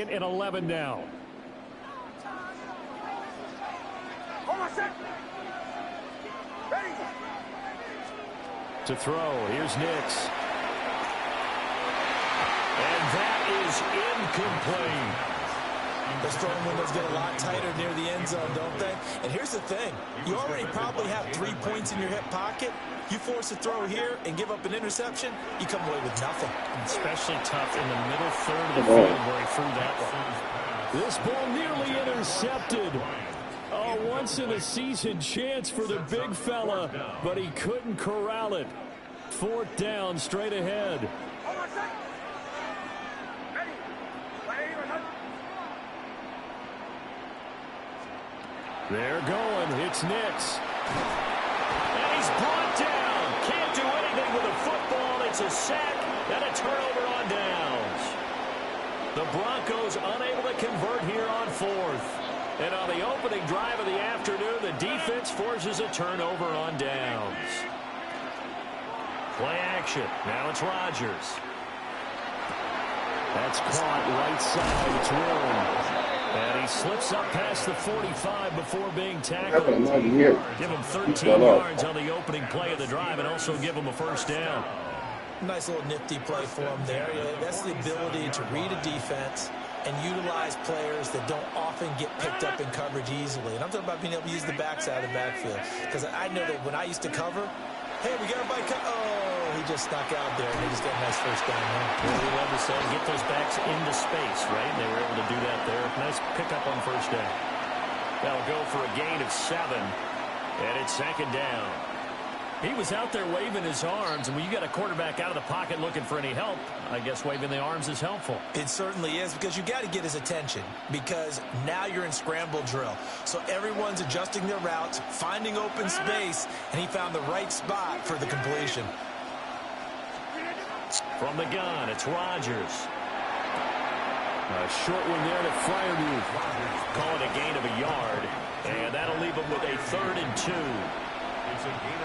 And 11 now. To throw, here's Nix. And that is incomplete. Those throwing windows get a lot tighter near the end zone, don't they? And here's the thing. You already probably have 3 points in your hip pocket. You force a throw here and give up an interception, you come away with nothing. Especially tough in the middle third of the field where he threw that one. This ball nearly intercepted. A once-in-a-season chance for the big fella, but he couldn't corral it. 4th down, straight ahead. They're going. It's Nix. And he's brought down. Can't do anything with a football. It's a sack and a turnover on downs. The Broncos unable to convert here on 4th. And on the opening drive of the afternoon, the defense forces a turnover on downs. Play action. Now it's Rodgers. That's caught right side. It's Warren. And he slips up past the 45 before being tackled. Give him 13 yards on the opening play of the drive and also give him a 1st down. Nice little nifty play for him there. That's the ability to read a defense and utilize players that don't often get picked up in coverage easily. And I'm talking about being able to use the backside of the backfield. Because I know that when I used to cover, hey, we got a bike. Oh, he just snuck out there, and they just got a nice 1st down. Well, we love to say get those backs into space, right? They were able to do that there. Nice pickup on 1st down. That'll go for a gain of 7, and it's 2nd down. He was out there waving his arms, and when you got a quarterback out of the pocket looking for any help, I guess waving the arms is helpful. It certainly is, because you got to get his attention, because now you're in scramble drill. So everyone's adjusting their routes, finding open space, and he found the right spot for the completion. From the gun, it's Rodgers. A short one there to Fryermuth. Call it a gain of a yard, and that'll leave him with a 3rd and 2.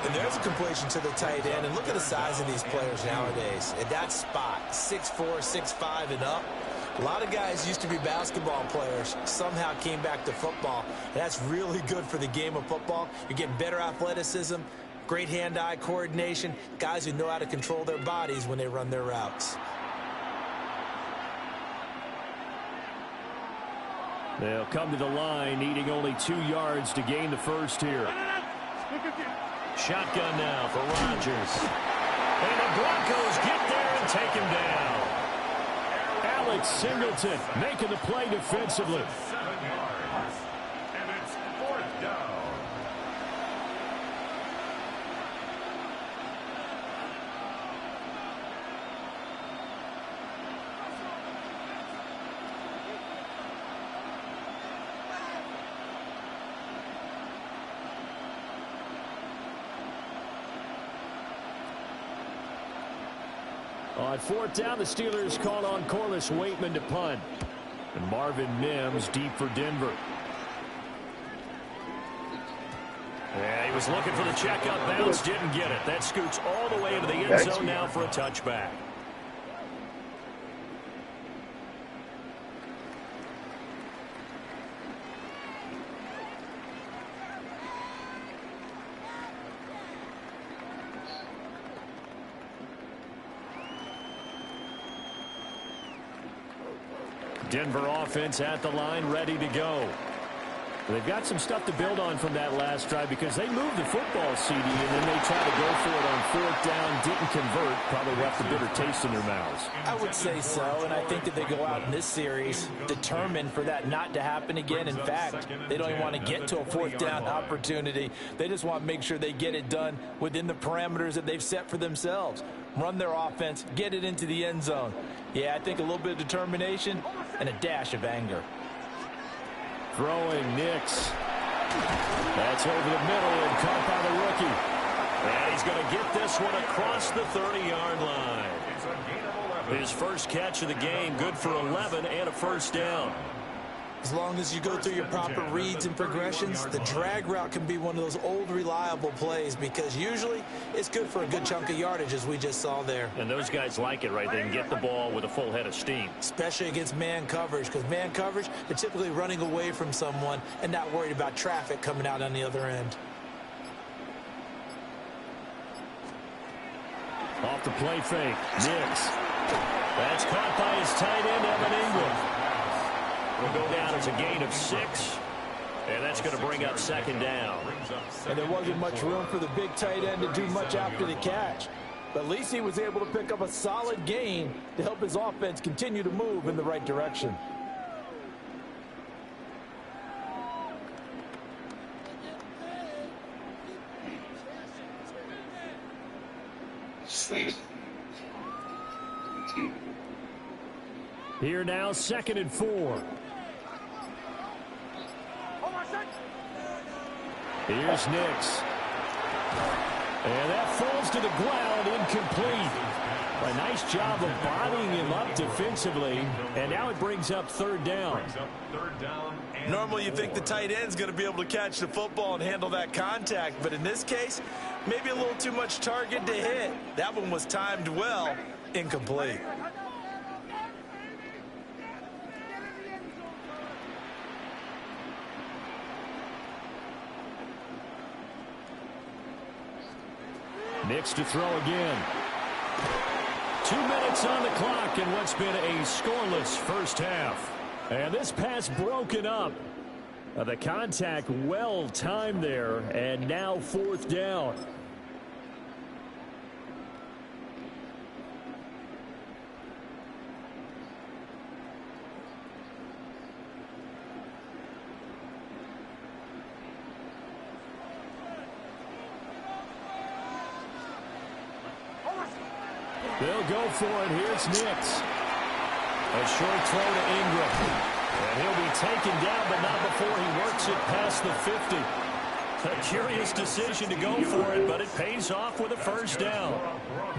And there's a completion to the tight end. And look at the size of these players nowadays. At that spot, 6'4", 6'5", and up. A lot of guys used to be basketball players, somehow came back to football. And that's really good for the game of football. You're getting better athleticism, great hand-eye coordination, guys who know how to control their bodies when they run their routes. They'll come to the line, needing only 2 yards to gain the 1st here. Shotgun now for Rodgers. And the Broncos get there and take him down. Alex Singleton making the play defensively. 7 yards. And it's 4th down. On 4th down, the Steelers call on Corliss Waitman to punt. And Marvin Mims deep for Denver. Yeah, he was looking for the checkout bounce, didn't get it. That scoots all the way into the end zone now for a touchback. Denver offense at the line, ready to go. They've got some stuff to build on from that last drive because they moved the football, CD, and then they tried to go for it on 4th down, didn't convert, probably left a bitter taste in their mouths. I would say so, and I think that they go out in this series determined for that not to happen again. In fact, they don't even want to get to a 4th down opportunity. They just want to make sure they get it done within the parameters that they've set for themselves. Run their offense, get it into the end zone. Yeah, I think a little bit of determination and a dash of anger. Throwing Nix. That's over the middle and caught by the rookie. And he's going to get this one across the 30-yard line. His first catch of the game, good for 11 and a 1st down. As long as you go through your proper reads and progressions, the drag route can be one of those old reliable plays because usually it's good for a good chunk of yardage, as we just saw there. And those guys like it, right? They can get the ball with a full head of steam. Especially against man coverage, because man coverage, they're typically running away from someone and not worried about traffic coming out on the other end. Off the play fake. Nix. That's caught by his tight end, Evan Ingram. Will go down as a gain of 6. And that's going to bring up second down. And there wasn't much room for the big tight end to do much after the catch. But at least he was able to pick up a solid gain to help his offense continue to move in the right direction. Here now, 2nd and 4. Here's Nix. And that falls to the ground, incomplete. A nice job of bodying him up defensively. And now it brings up 3rd down. Normally you think the tight end's going to be able to catch the football and handle that contact. But in this case, maybe a little too much target to hit. That one was timed well. Incomplete. Nix to throw again. 2 minutes on the clock in what's been a scoreless first half. And this pass broken up. The contact well timed there, and now 4th down. They'll go for it. Here's Nix. A short throw to Ingram. And he'll be taken down, but not before he works it past the 50. A curious decision to go for it, but it pays off with a first down.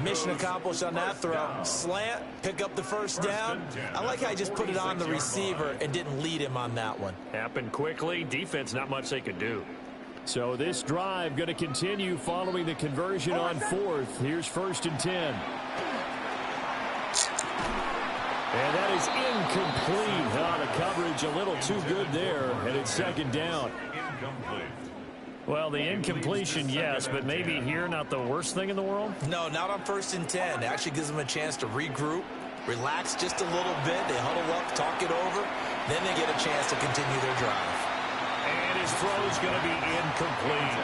Mission accomplished on that throw. Slant, pick up the first down. I like how he just put it on the receiver and didn't lead him on that one. Happened quickly. Defense, not much they could do. So this drive going to continue following the conversion on 4th. Here's 1st and 10. And that is incomplete. The coverage a little too good there, and it's 2nd down. Well, the incompletion, yes, but maybe here not the worst thing in the world? No, not on 1st and 10. It actually gives them a chance to regroup, relax just a little bit. They huddle up, talk it over. Then they get a chance to continue their drive. And his throw is going to be incomplete.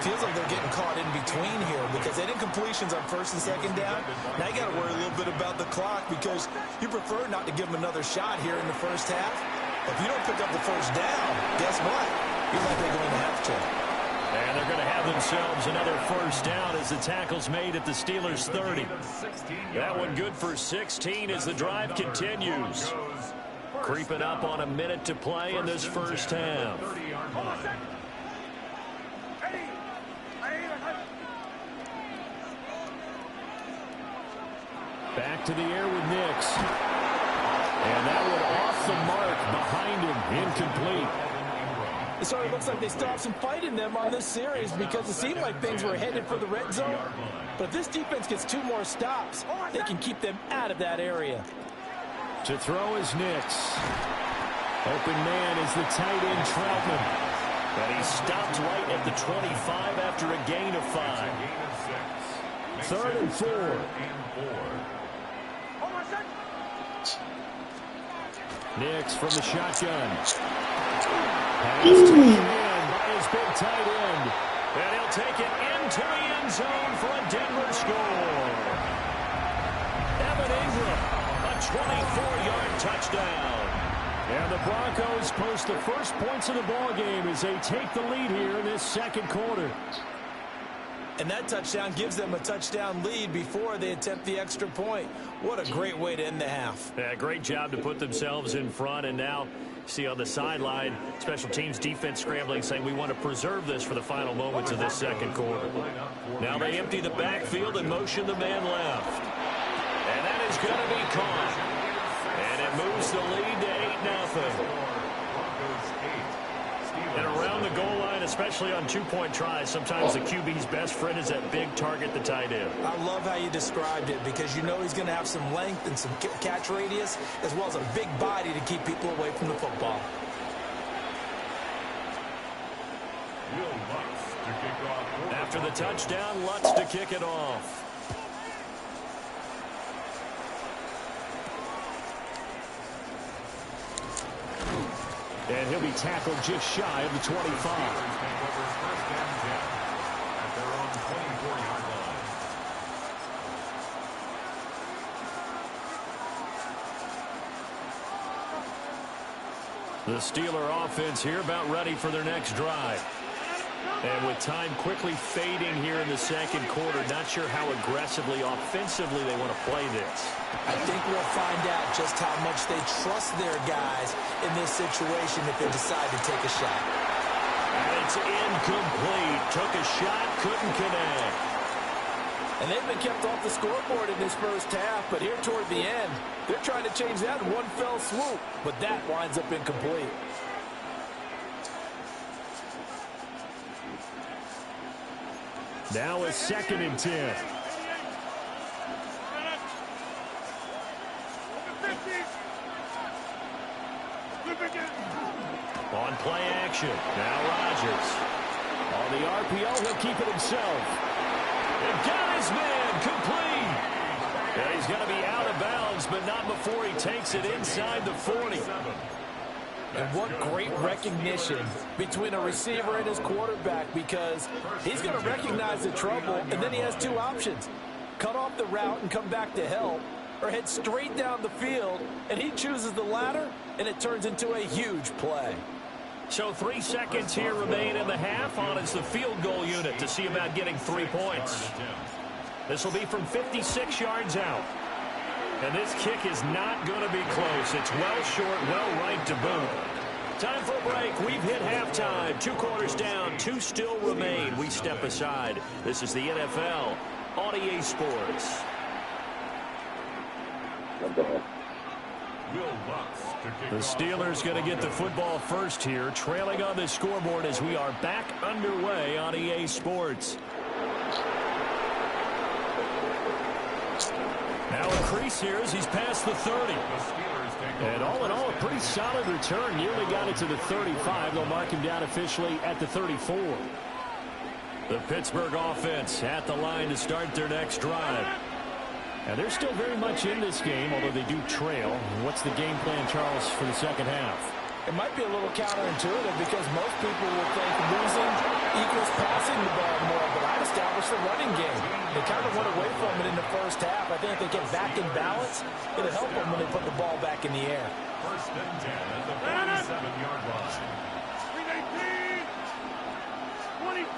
Feels like they're getting caught in between here because that incompletion's on 1st and 2nd down. Now you got to worry a little bit about the clock because you prefer not to give them another shot here in the first half. If you don't pick up the first down, guess what? You're likely going to have to. And they're going to have themselves another first down as the tackle's made at the Steelers' 30. That one good for 16 as the drive continues. Creeping up on a minute to play in this first half. Back to the air with Nix. And that one off the mark behind him. Incomplete. It sort of looks like they still have some fight in them on this series because it seemed like things were headed for the red zone. But if this defense gets 2 more stops, they can keep them out of that area. To throw is Nix. Open man is the tight end Troutman. But he stopped right at the 25 after a gain of 5. 3rd and 4. Nix from the shotgun. Pass taken in by his big tight end. And he'll take it into the end zone for a Denver score. Evan Ingram, a 24-yard touchdown. And the Broncos post the first points of the ballgame as they take the lead here in this 2nd quarter. And that touchdown gives them a touchdown lead before they attempt the extra point. What a great way to end the half. Yeah, great job to put themselves in front. And now, see on the sideline, special teams defense scrambling, saying we want to preserve this for the final moments of this 2nd quarter. Now they empty the backfield and motion the man left. And that is going to be caught. And it moves the lead to 8-0. goal line, especially on two-point tries, sometimes the QB's best friend is that big target, the tight end. I love how you described it because you know he's going to have some length and some catch radius as well as a big body to keep people away from the football. After the touchdown, Lutz to kick it off. And he'll be tackled just shy of the 25. The Steeler offense here about ready for their next drive. And with time quickly fading here in the second quarter, not sure how aggressively, offensively they want to play this. I think we'll find out just how much they trust their guys in this situation if they decide to take a shot. And it's incomplete. Took a shot, couldn't connect. And they've been kept off the scoreboard in this first half, but here toward the end, they're trying to change that in one fell swoop, but that winds up incomplete. Now a 2nd and 10. On play action. Now Rodgers. On the RPO, he'll keep it himself. And got his man complete. And he's going to be out of bounds, but not before he takes it inside the 40. And what great recognition between a receiver and his quarterback, because he's going to recognize the trouble, and then he has two options. Cut off the route and come back to help, or head straight down the field, and he chooses the latter, and it turns into a huge play. So 3 seconds here remain in the half. On is the field goal unit to see about getting 3 points. This will be from 56 yards out. And this kick is not going to be close. It's well short, well right to boot. Time for a break. We've hit halftime. 2 quarters down, 2 still remain. We step aside. This is the NFL on EA Sports. The Steelers going to get the football first here, trailing on the scoreboard as we are back underway on EA Sports. Now a crease here as he's past the 30. And all in all, a pretty solid return. Nearly got it to the 35. They'll mark him down officially at the 34. The Pittsburgh offense at the line to start their next drive. And they're still very much in this game, although they do trail. What's the game plan, Charles, for the second half? It might be a little counterintuitive because most people will think losing equals passing the ball more, but I've established the running game. They kind of went away from it in the first half. I think if they get back in balance, it'll help them when they put the ball back in the air. 1st and 10 at the 47-yard line. 26.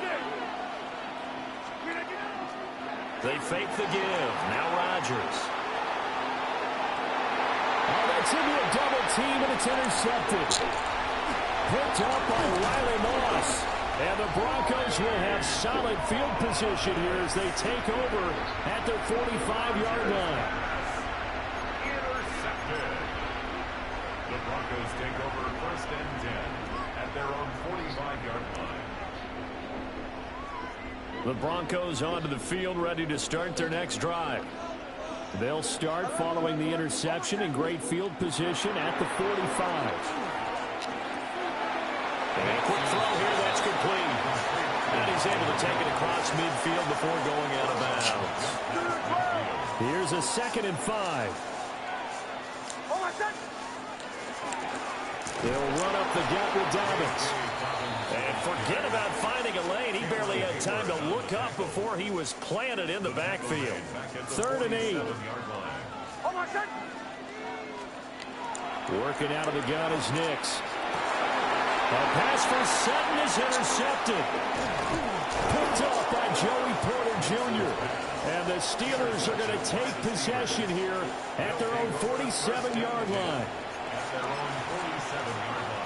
They fake the give. Now Rodgers. Oh, that's into a double team, and it's intercepted. Picked up by Riley Moss. And the Broncos will have solid field position here as they take over at their 45-yard line. Intercepted. The Broncos take over 1st and 10 at their own 45-yard line. The Broncos onto the field, ready to start their next drive. They'll start following the interception in great field position at the 45. And a quick throw here, that's complete. And he's able to take it across midfield before going out of bounds. Here's a 2nd and 5. They'll run up the gut with Dobbins. And forget about finding a lane. He barely had time to look up before he was planted in the backfield. 3rd and 8. Working out of the gun is Nix. A pass for Sutton is intercepted. Picked up by Joey Porter Jr. And the Steelers are going to take possession here at their own 47-yard line. At their own 47-yard line.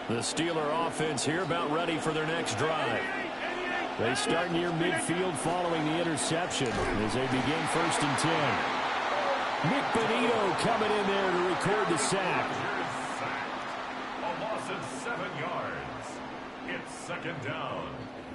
The Steeler offense here about ready for their next drive. They start near midfield following the interception as they begin 1st and 10. Nick Bonito coming in there to record the sack. A loss of 7 yards. It's second down.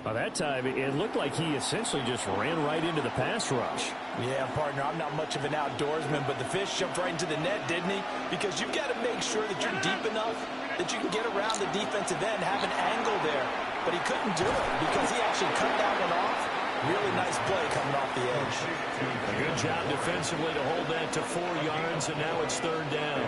By that time, it looked like he essentially just ran right into the pass rush. Yeah, partner, I'm not much of an outdoorsman, but the fish jumped right into the net, didn't he? Because you've got to make sure that you're deep enough that you can get around the defensive end, have an angle there. But he couldn't do it because he actually cut that one off. Really nice play coming off the edge. A good job defensively to hold that to 4 yards, and now it's third down.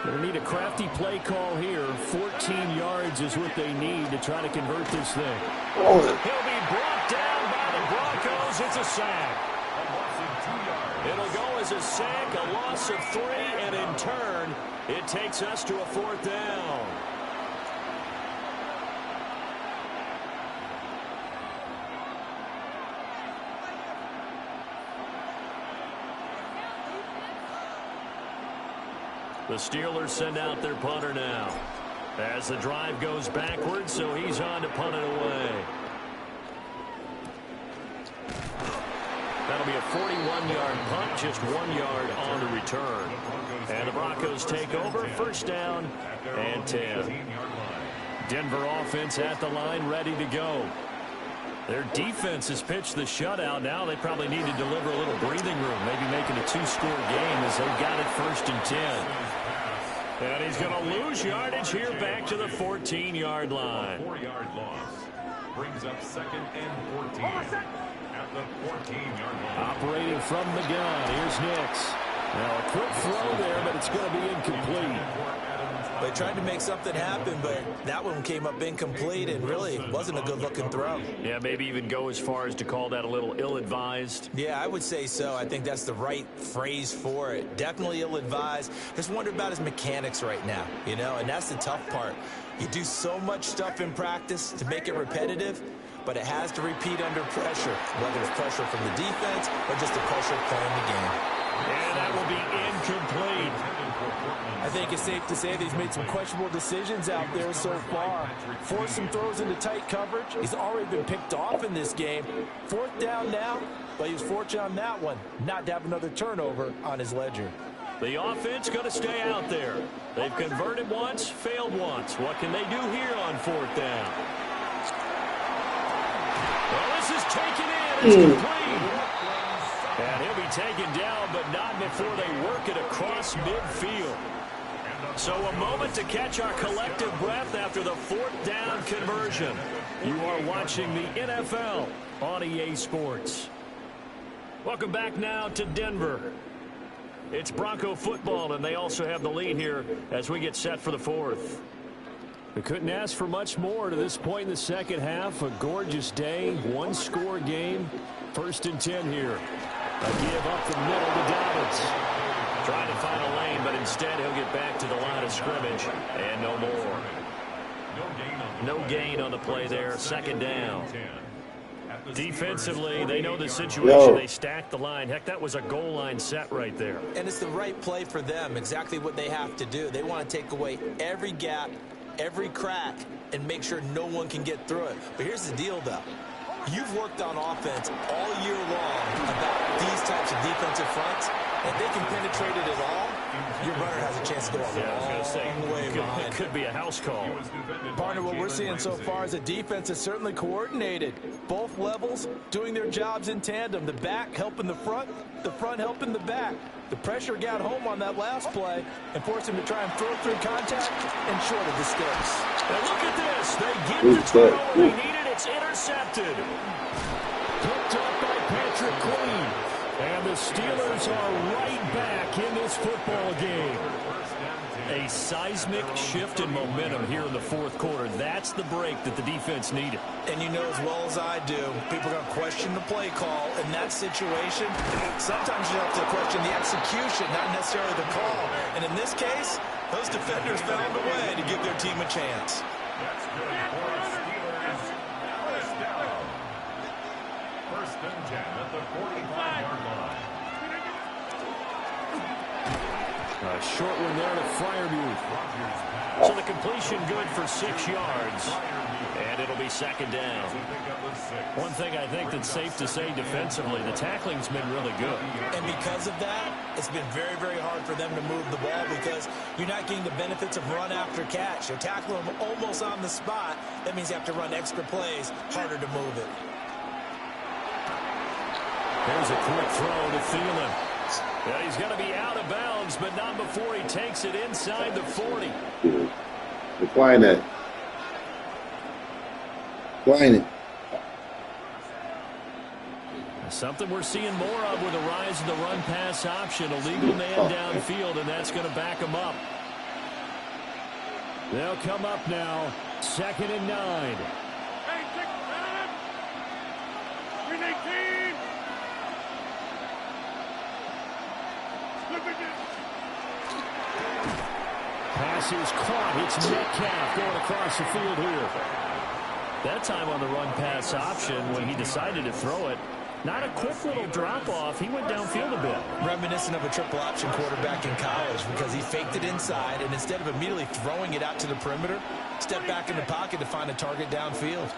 Going to need a crafty play call here. 14 yards is what they need to try to convert this thing. He'll be brought down by the Broncos. It's a sack. A loss of 2 yards. It'll go as a sack, a loss of 3, and in turn, it takes us to a fourth down. The Steelers send out their punter now as the drive goes backwards, so he's on to punt it away. That'll be a 41-yard punt, just 1 yard on the return. And the Broncos take over, first down and 10. Denver offense at the line, ready to go. Their defense has pitched the shutout. Now they probably need to deliver a little breathing room, maybe making a 2-score game as they've got it first and 10. And he's going to lose yardage here back to the 14-yard line. 4-yard loss brings up second and 14 at the 14-yard line. Operating from the gun, here's Nix. Now a quick throw there, but it's going to be incomplete. They tried to make something happen, but that one came up incomplete and really wasn't a good-looking throw. Yeah, maybe even go as far as to call that a little ill-advised. Yeah, I would say so. I think that's the right phrase for it. Definitely ill-advised. Just wonder about his mechanics right now, you know, and that's the tough part. You do so much stuff in practice to make it repetitive, but it has to repeat under pressure, whether it's pressure from the defense or just the pressure of playing the game. And that will be incomplete. I think it's safe to say that he's made some questionable decisions out there so far. Forced some throws into tight coverage. He's already been picked off in this game. Fourth down now, but he was fortunate on that one not to have another turnover on his ledger. The offense going to stay out there. They've converted once, failed once. What can they do here on fourth down? Well, this is taken in. It's complete. And he'll be taken down, but not before they work it across midfield. So a moment to catch our collective breath after the fourth down conversion. You are watching the NFL on EA Sports. Welcome back now to Denver. It's Bronco football, and they also have the lead here as we get set for the fourth. We couldn't ask for much more to this point in the second half. A gorgeous day, one-score game. First and 10 here. A give up the middle to Dobbins. Trying to find a lane, but instead he'll get back to the line of scrimmage. And no more. No gain on the play there. Second down. Defensively, they know the situation. They stack the line. Heck, that was a goal line set right there. And it's the right play for them, exactly what they have to do. They want to take away every gap, every crack, and make sure no one can get through it. But here's the deal, though. You've worked on offense all year long about these types of defensive fronts. If they can penetrate it at all, your runner has a chance to go a long way behind. It could be a house call. Partner, what we're seeing so far is the defense is certainly coordinated. Both levels doing their jobs in tandem. The back helping the front helping the back. The pressure got home on that last play and forced him to try and throw through contact and short of the sticks. And look at this. They get the throw they needed. It's intercepted. Picked up by Patrick Queen. And the Steelers are right back in this football game. A seismic shift in momentum here in the fourth quarter. That's the break that the defense needed. And you know as well as I do, people are going to question the play call in that situation. Sometimes you have to question the execution, not necessarily the call. And in this case, those defenders found a way to give their team a chance. That's good for the Steelers. First down. First and 10 at the 45-yard line. A short one there to Freiermuth. So the completion good for 6 yards. And it'll be second down. One thing I think that's safe to say defensively, the tackling's been really good. And because of that, it's been very, very hard for them to move the ball because you're not getting the benefits of run after catch. You're tackling them almost on the spot. That means you have to run extra plays, harder to move it. There's a quick throw to Thielen. Yeah, he's going to be out of bounds, but not before he takes it inside the 40. Decline it. Decline it. Something we're seeing more of with the rise of the run-pass option. A legal man downfield, and that's going to back him up. They'll come up now. 2nd and 9. Pass is caught. It's Metcalf going across the field here. That time on the run-pass option when he decided to throw it, not a quick little drop-off. He went downfield a bit. Reminiscent of a triple option quarterback in college because he faked it inside, and instead of immediately throwing it out to the perimeter, stepped back in the pocket to find a target downfield.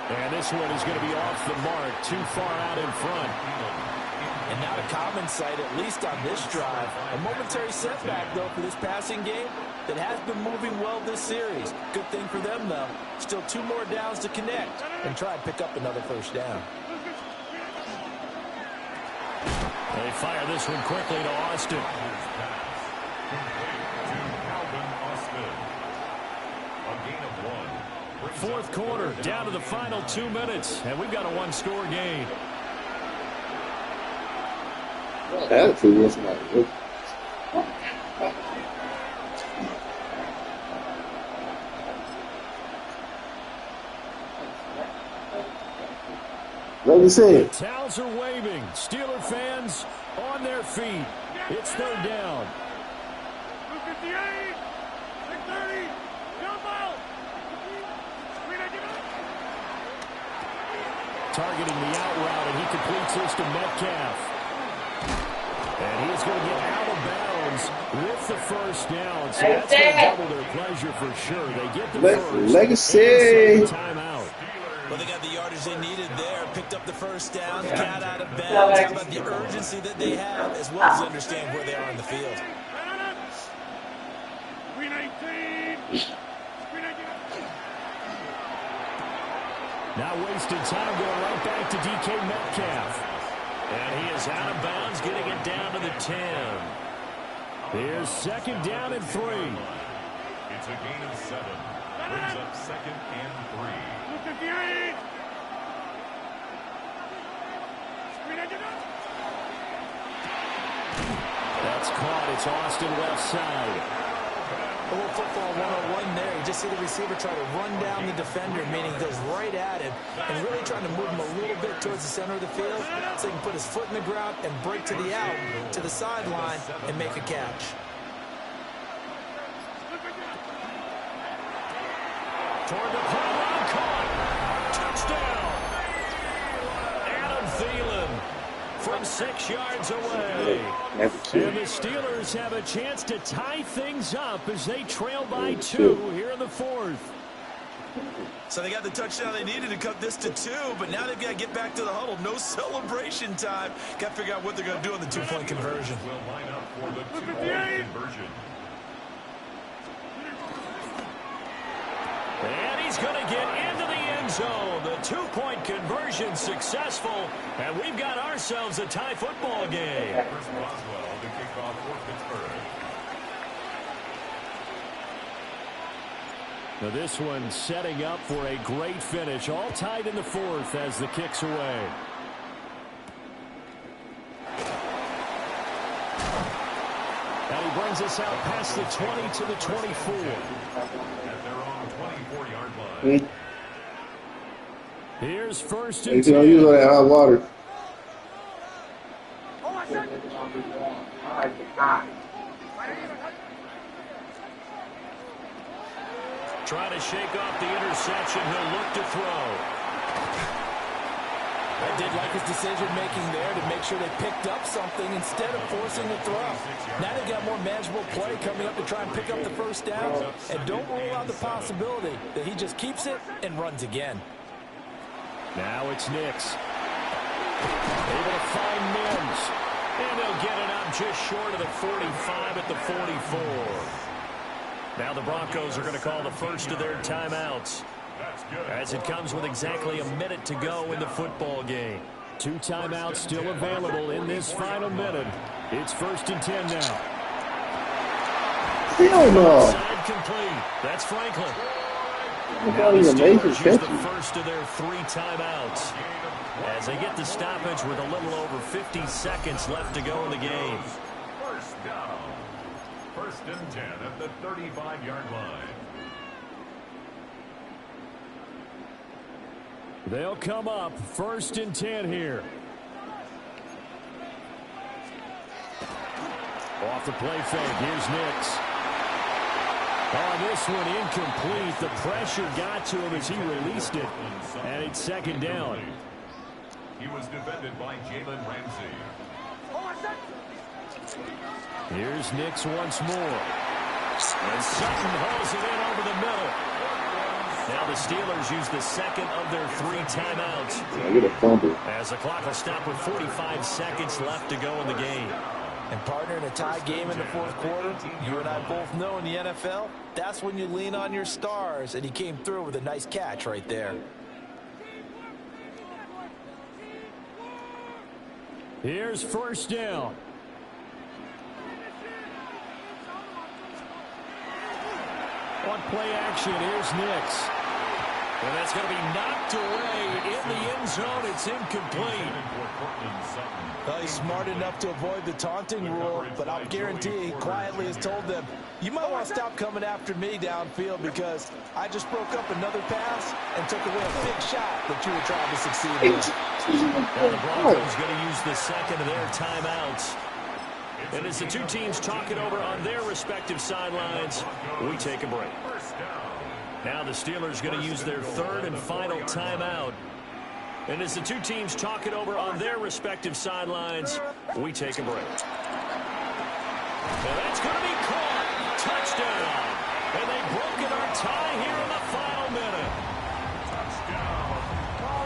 And this one is going to be off the mark, too far out in front. And not a common sight, at least on this drive. A momentary setback, though, for this passing game that has been moving well this series. Good thing for them, though. Still 2 more downs to connect and try and pick up another first down. They fire this one quickly to Austin. Fourth quarter, down to the final 2 minutes, and we've got a 1-score game. Attitude was like, let me see. The towels are waving. Steeler fans on their feet. It's 3rd down. 58, 630, jump out. Targeting the out route, and he completes this to Metcalf. And he's going to get out of bounds with the first down. So that's going to double their pleasure for sure. They get the first. Legacy. Timeout. Well, they got the yardage they needed there. Picked up the first down. Got out of bounds. How about the urgency that they have as well as understand where they are in the field. Now wasted time going right back to DK Metcalf. And he is out of bounds, getting it down to the 10. Here's 2nd down and 3. It's a gain of 7. Brings up 2nd and 3. That's caught. It's Austin left side. A little football 101 there. You just see the receiver try to run down the defender, meaning he goes right at him and really trying to move him a little bit towards the center of the field so he can put his foot in the ground and break to the out, to the sideline, and make a catch. Toward the pylon, caught. Touchdown. Adam Thielen from 6 yards away. And the Steelers have a chance to tie things up as they trail by 2 here in the 4th. So they got the touchdown they needed to cut this to 2, but now they've got to get back to the huddle. No celebration time. Got to figure out what they're going to do on the 2-point conversion. Will line up for the 2-point conversion. And he's going to get into the end zone. The 2-point conversion successful, and we've got ourselves a tie football game. Chris Boswell to kick off for Pittsburgh. Now this one setting up for a great finish. All tied in the 4th as the kick's away. And he brings us out past the 20 to the 24. At their own 24-yard line. Here's 1st You and can use all 10. that hot water. Trying to shake off the interception. He'll look to throw. I did like his decision-making there to make sure they picked up something instead of forcing the throw. Now they've got more manageable play coming up to try and pick up the first down. And don't rule out the possibility that he just keeps it and runs again. Now it's Nix. Able to find Mims. And they'll get it out just short of the 45 at the 44. Now the Broncos are going to call the first of their timeouts, as it comes with exactly a minute to go in the football game. 2 timeouts still available in this final minute. It's 1st and 10 now. Hell no. Side complete. That's Franklin. Now the Steelers use the first of their 3 timeouts as they get the stoppage with a little over 50 seconds left to go in the game. First down. 1st and 10 at the 35-yard line. They'll come up 1st and 10 here. Off the play fake. Here's Nix. On this one, incomplete. The pressure got to him as he released it. And it's 2nd down. He was defended by Jalen Ramsey. Here's Nix once more. And Sutton hauls it in over the middle. Now the Steelers use the second of their 3 timeouts. I get a fumble. As the clock will stop with 45 seconds left to go in the game. And partner, in a tie game in the 4th quarter, you and I both know in the NFL, that's when you lean on your stars, and he came through with a nice catch right there. Here's 1st down. On play action, here's Nix. And that's going to be knocked away in the end zone. It's incomplete. Well, he's smart enough to avoid the taunting rule, but I'll guarantee he quietly has told them, you might want to stop coming after me downfield because I just broke up another pass and took away a big shot that you were trying to succeed in. Now the Broncos going to use the second of their timeouts. And as the 2 teams talk it over on their respective sidelines, we take a break. Now the Steelers going to use their 3rd and final timeout. And as the 2 teams talk it over on their respective sidelines, we take a break. And that's going to be caught. Touchdown. And they've broken our tie here in the final minute.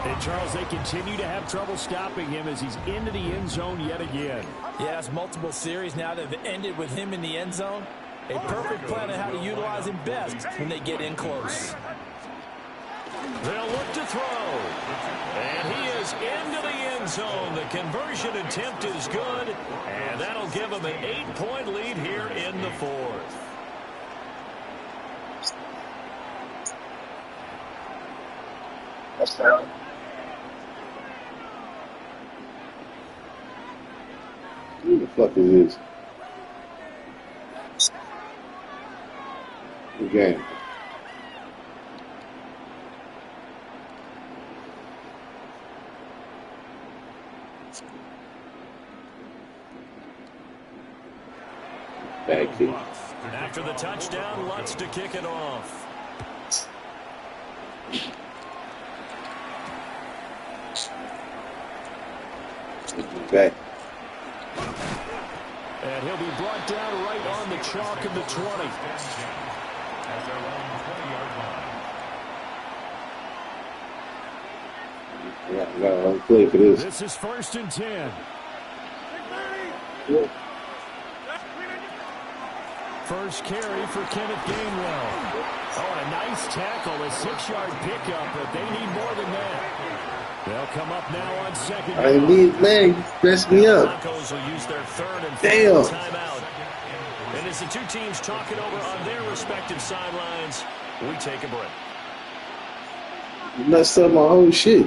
And Charles, they continue to have trouble stopping him as he's into the end zone yet again. Yeah, it's multiple series now that have ended with him in the end zone. A perfect plan on how to utilize him best when they get in close. They'll look to throw. And he is into the end zone. The conversion attempt is good. And that'll give him an 8-point lead here in the 4th. Who the fuck is this? Good game. Bad kick. After the touchdown, Lutz to kick it off. Back. And he'll be brought down right on the chalk of the 20. At their own 20-yard line. Yeah, I got to play for this. This is 1st and 10. Yeah. First carry for Kenneth Gainwell. Oh, and a nice tackle, a 6-yard pickup, but they need more than that. They'll come up now on 2nd I down. need leg. Mess me The up. Broncos will use their 3rd and Damn. final timeout. And as the 2 teams talk it over on their respective sidelines, we take a break. You messed up my whole shit.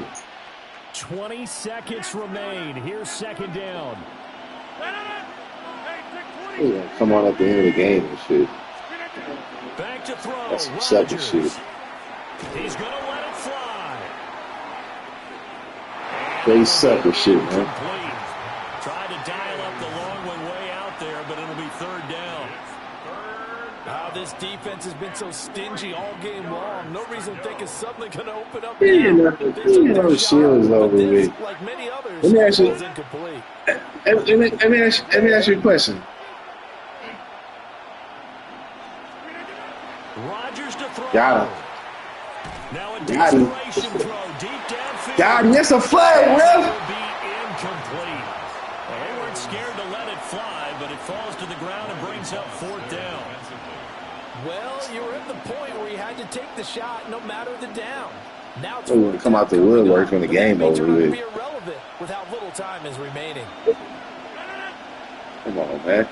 20 seconds remain. Here's 2nd down. He's gonna come on at the end of the game and shit. Back to throw. That's some sucker shit. He's going to let it fly. They sucker shit, man. Complete. Tried to dial up the long one way out there, but it'll be 3rd down. This This defense has been so stingy all game long. No reason to think it's suddenly going to open up You now. know, Shield's over with. Like many others, Let me ask you. is incomplete. Let me ask you a question. Rodgers to throw. Got him. Now a Got him. desperation throw deep downfield. Got him. That's a flag, Will ref. be incomplete. Well, they weren't scared to let it fly, but it falls to the ground and brings up 4th down. Well, you were at the point where you had to take the shot no matter the down. Now it's They come out the woodwork when the game over with. be irrelevant with how little time is remaining. Come on, man.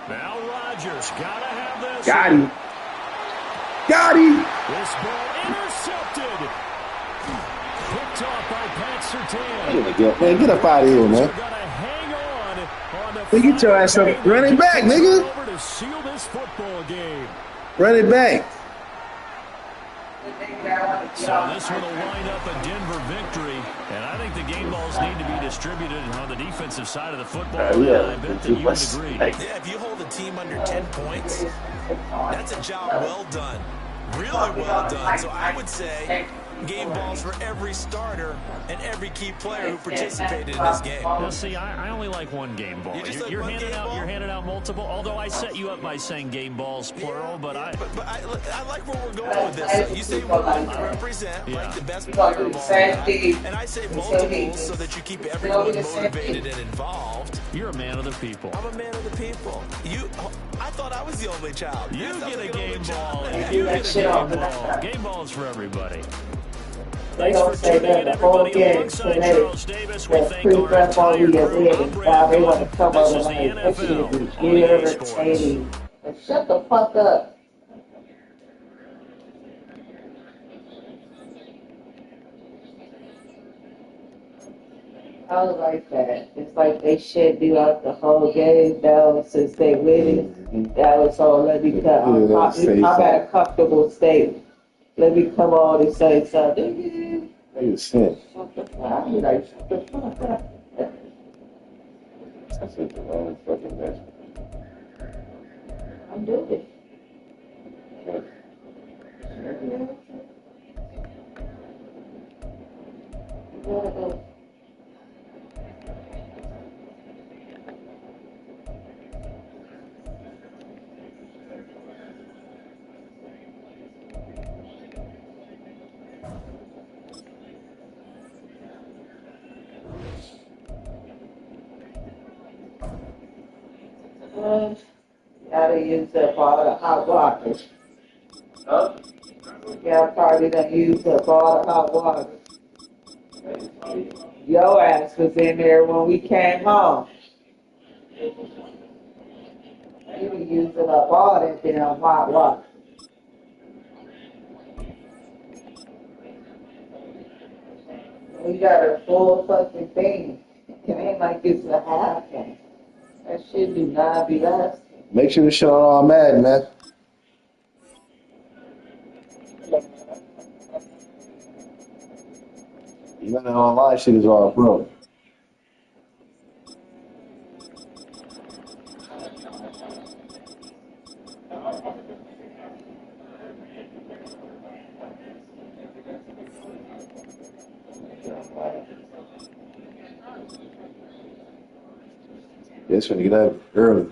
Now Rodgers got to have this. Got him. Got him. This ball intercepted. Picked off by Pat Surtain. Man, get up out of here, man. We're gonna hang on the Nigga, get your ass up. Run it back, nigga. over to seal this football game. Run it back. So this one will wind up a Denver victory, and I think the game balls need to be distributed on the defensive side of the football. I bet that you would agree. Yeah, if you hold a team under 10 points, that's a job well done. Really well done. So I would say game balls for every starter and every key player who participated in this game. Now, see, I only like one game ball. You're handing out multiple. Although I set you up by saying game balls plural, but I like where we're going with this. You say one to represent like the best player of all time, and I say multiples so that you keep everyone motivated and involved. You're a man of the people. I'm a man of the people. I thought I was the only child. You get a game ball. You get a game ball. Game balls for everybody. Thanks for tuning in, everybody. Alongside Charles Davis, we thank our entire crew. I'm Brad Cook. This is the NFL on EA Sports. Shut the fuck up. I was like that. It's like they should do out the whole game now since they winning. That was all. Let me come. I'm at a comfortable state. Let me come on and say something. Shut the fuck up. I'm like, shut the fuck up. I said the wrong fucking mess. I'm doing it. Gotta use up all the hot water. Huh? Yeah, probably done used up all the hot water. Your ass was in there when we came home. You were using up all that damn hot water. We got a full fucking thing. It ain't like it's a half thing. That shit do not be us. Make sure to show it all Madden, man. You know that online shit is all broke. Yes, when you get up early.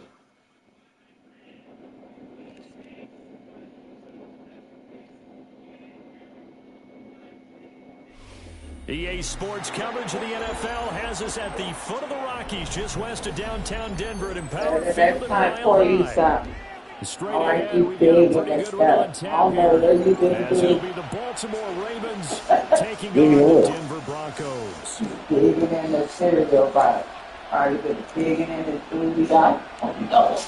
EA Sports coverage of the NFL has us at the foot of the Rockies, just west of downtown Denver at Empower Field in That's time for you, son. Straight All right, ahead, you we've got a big pretty and good one on stuff. I tap don't know here. what you been As it'll doing. be the Baltimore Ravens taking Big on and the what? Denver Broncos. Digging in the cereal box. Are you been digging in the food box? No.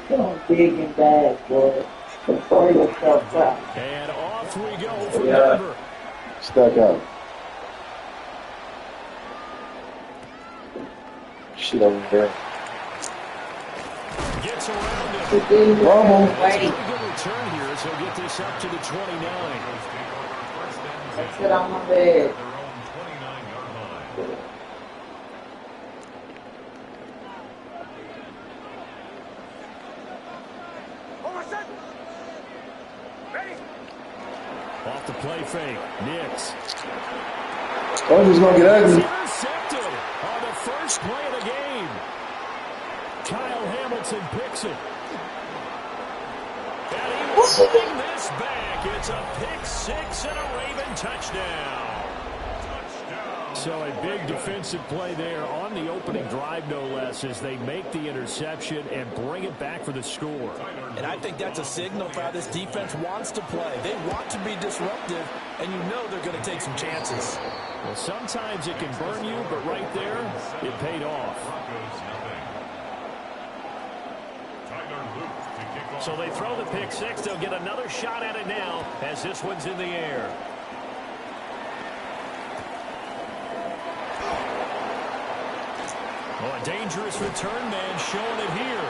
Don't dig in bags, boy. Pour yourself up. And off we go for Denver. Stuck out. Shit over there. Gets around it. The thing Bubble. wait. Pretty good return here. as he'll get this up to the 29. Let's get on my bed. Off the play fake. Nix. Oh, he's going to get ugly. Intercepted on the first play of the game. Kyle Hamilton picks it. And he will bring this back. It's a pick six and a Raven touchdown. So a big defensive play there on the opening drive, no less, as they make the interception and bring it back for the score. And I think that's a signal for how this defense wants to play. They want to be disruptive, and you know they're going to take some chances. Well, sometimes it can burn you, but right there, it paid off. So they throw the pick six. They'll get another shot at it now as this one's in the air. Oh, a dangerous return man showing it here.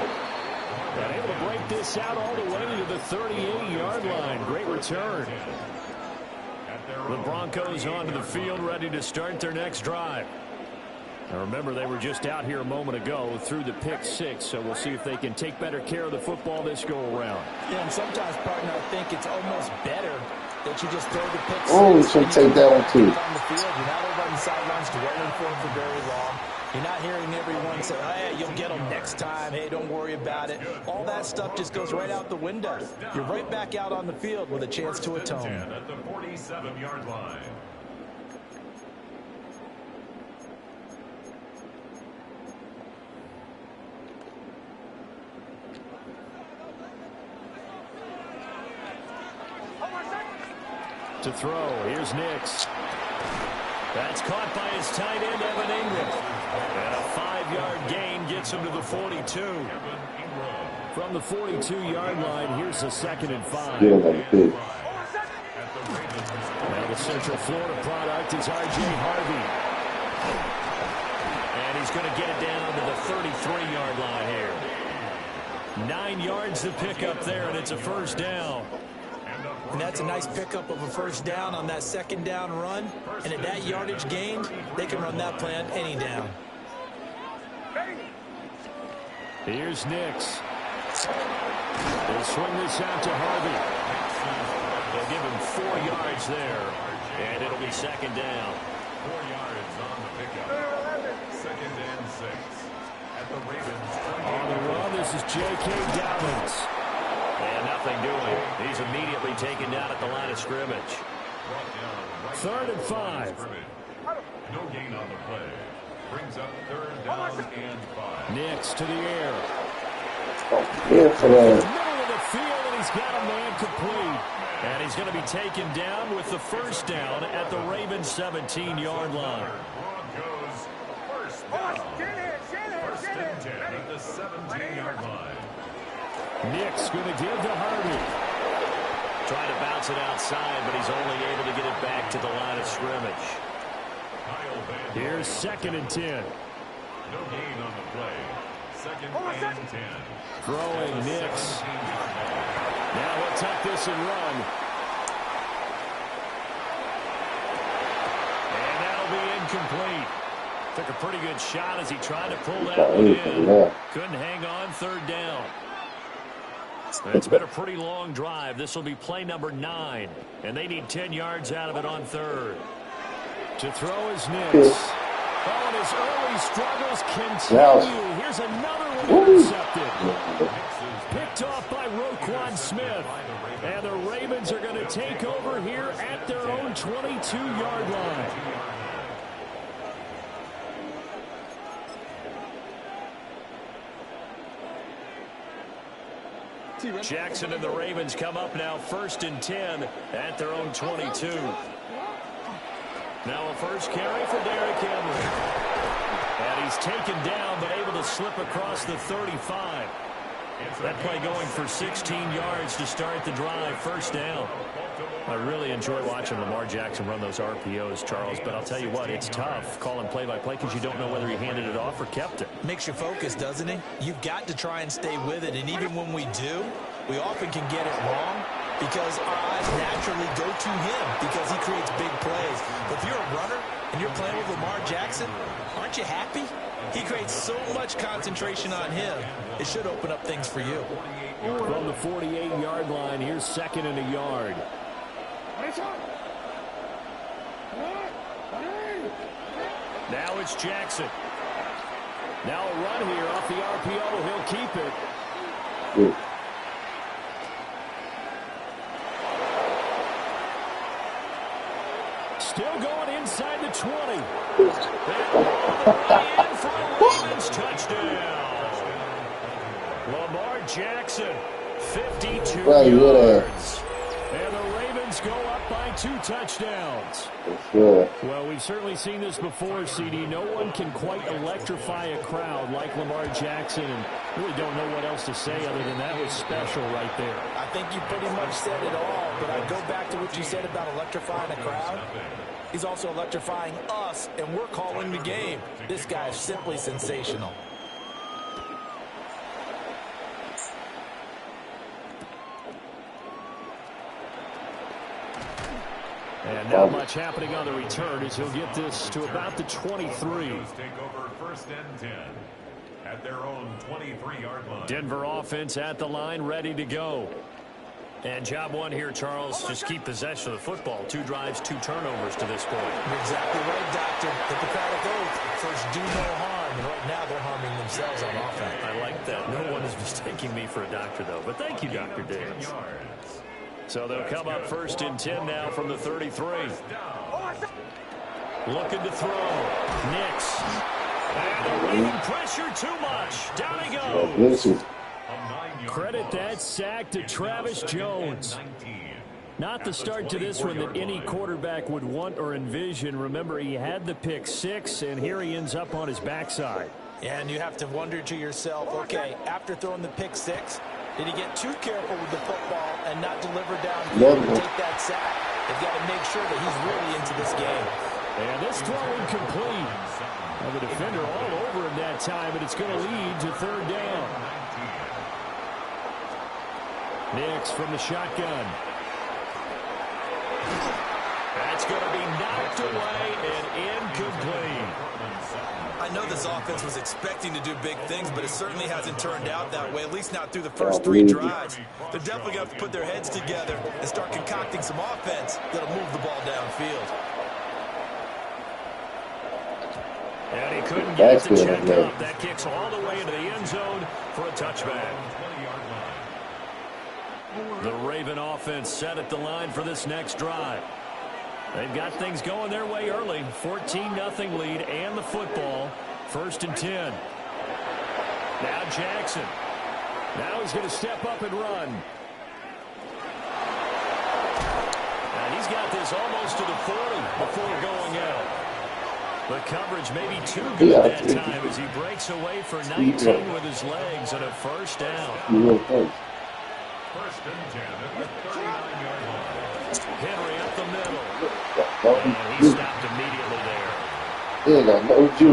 And able to break this out all the way to the 38-yard line. Great return. The Broncos onto the field, ready to start their next drive. Now remember, they were just out here a moment ago through the pick six, so we'll see if they can take better care of the football this go-around. Yeah, and sometimes, partner, I think it's almost better that you just throw the pick six. Oh, we should take that one, too. On the field, you're not over on the sidelines dwelling for it for very long. You're not hearing everyone say, hey, you'll get them next time. Hey, don't worry about it. All that stuff just goes right out the window. You're right back out on the field with a chance to atone. At the 47-yard line. To throw, here's Nix. That's caught by his tight end, Evan Ingram. And a 5-yard gain gets him to the 42. From the 42-yard line, here's a 2nd and 5. Get him on the pitch. Now the Central Florida product is R.J. Harvey. And he's going to get it down to the 33-yard line here. 9 yards to pick up there, and it's a first down. And that's a nice pickup of a first down on that 2nd down run. And at that yardage gained, they can run that play on any down. Here's Nix. They'll swing this out to Harvey. They'll give him 4 yards there. And it'll be 2nd down. 4 yards on the pickup. 2nd and 6. At the Ravens. On the run, this is J.K. Dobbins. And nothing doing. He's immediately taken down at the line of scrimmage. 3rd and 5. No gain on the play. Brings up 3rd down and 5. Nix to the air. Yeah, for that. Middle of the field, and he's got a man complete. And he's going to be taken down with the first down at the Ravens 17-yard line. Broncos first down. First and 10 at the 17-yard line. Nix going to give to Harvey. Trying to bounce it outside, but he's only able to get it back to the line of scrimmage. Here's 2nd and 10. No gain on the play. 2nd and 10. Throwing Nix. Now he'll tuck this and run. And that'll be incomplete. Took a pretty good shot as he tried to pull that one in. Couldn't hang on, 3rd down. It's been a pretty long drive. This will be play number 9. And they need 10 yards out of it on 3rd. To throw is Nix. Oh, and his early struggles continue. Here's another one intercepted. Picked off by Roquan Smith. And the Ravens are going to take over here at their own 22-yard line. Jackson and the Ravens come up now 1st and 10 at their own 22. Now a first carry for Derrick Henry. And he's taken down but able to slip across the 35. That play going for 16 yards to start the drive. First down. I really enjoy watching Lamar Jackson run those RPOs, Charles, but I'll tell you what, it's tough calling play-by-play because you don't know whether he handed it off or kept it. Makes you focus, doesn't it? You've got to try and stay with it, and even when we do, we often can get it wrong. because our eyes naturally go to him because he creates big plays. But if you're a runner and you're playing with Lamar Jackson, aren't you happy? He creates so much concentration on him. It should open up things for you. From the 48-yard line, here's 2nd and a yard. Now it's Jackson. Now a run here off the RPO. He'll keep it. Good. Still going inside the 20. And all the way in for a Ravens touchdown. Lamar Jackson, 52 yards. And the Ravens go up by 2 touchdowns. Well, we've certainly seen this before, CD. No one can quite electrify a crowd like Lamar Jackson, and really don't know what else to say other than that was special right there. I think you pretty much said it all, but I go back to what you said about electrifying a crowd. He's also electrifying us, and we're calling the game. This guy is simply sensational. And not much happening on the return as he'll get this to about the 23. Take over 1st and 10 at their own 23-yard line. Denver offense at the line, ready to go. And job one here, Charles, just keep possession of the football. 2 drives, 2 turnovers to this point. You're exactly right, Doctor. Hippocratic oath. First, do no harm. And right now, they're harming themselves on offense. I like that. No one is mistaking me for a doctor, though. But thank you, Dr. Davis. So they'll come up 1st and 10 now from the 33. Looking to throw. Nix. And relieving pressure too much. Down he goes. Credit that sack to Travis Jones. Not the start to this one that any quarterback would want or envision. Remember, he had the pick 6, and here he ends up on his backside. And you have to wonder to yourself, okay, after throwing the pick 6, did he get too careful with the football and not deliver downfield and take that sack? They've got to make sure that he's really into this game. And this throw incomplete. Now the defender all over him that time, but it's going to lead to 3rd down. Nix from the shotgun. That's going to be knocked away and incomplete. I know this offense was expecting to do big things, but it certainly hasn't turned out that way, at least not through the first 3 drives. They're definitely going to have to put their heads together and start concocting some offense that'll move the ball downfield. And he couldn't get it to check up. That kicks all the way into the end zone for a touchback. The Raven offense set at the line for this next drive. They've got things going their way early. 14-0 lead and the football. 1st and 10. Now Jackson. Now he's going to step up and run. And he's got this almost to the 40 before going out. The coverage may be too good that time as he breaks away for 19 with his legs and a 1st down. 1st and 10 at the 39-yard line. Henry up the middle. And he stopped immediately there.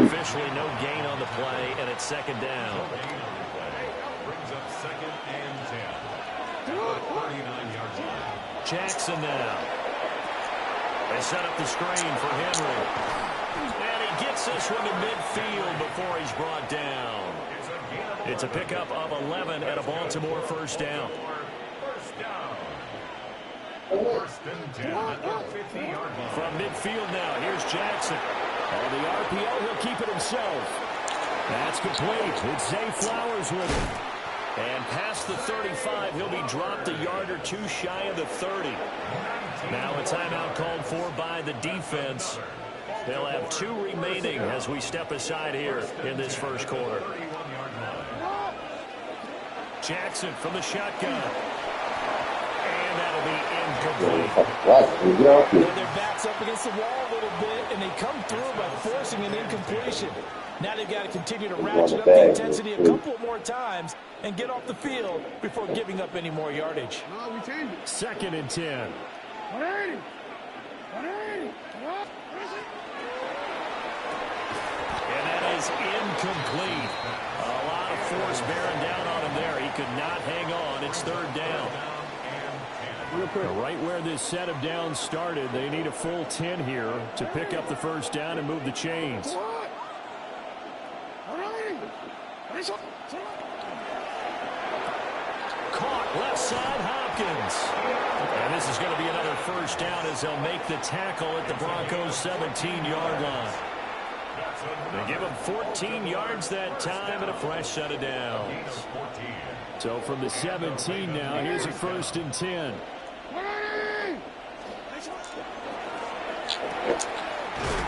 Officially no gain on the play, and it's 2nd down. Brings up 2nd and 10 at the 39-yard line. Jackson now. They set up the screen for Henry. And he gets this one to midfield before he's brought down. It's a pickup of 11 at a Baltimore 1st down. 1st and 10 at the 50-yard line. From midfield now, here's Jackson. On the RPO, he'll keep it himself. That's complete. It's Zay Flowers with him. And past the 35, he'll be dropped a yard or 2 shy of the 30. Now a timeout called for by the defense. They'll have 2 remaining as we step aside here in this 1st quarter. Jackson from the shotgun. And that'll be incomplete. Their backs up against the wall a little bit, and they come through by forcing an incompletion. Now they've got to continue to ratchet up the intensity a couple more times and get off the field before giving up any more yardage. 2nd and 10. And that is incomplete. A lot of force bearing down on him there. He could not hang on. It's 3rd down. Right where this set of downs started, they need a full 10 here to pick up the first down and move the chains. Caught left side, Hopkins. And this is going to be another first down as they'll make the tackle at the Broncos' 17-yard line. They give them 14 yards that time and a fresh set of downs. So from the 17 now, here's a 1st and 10.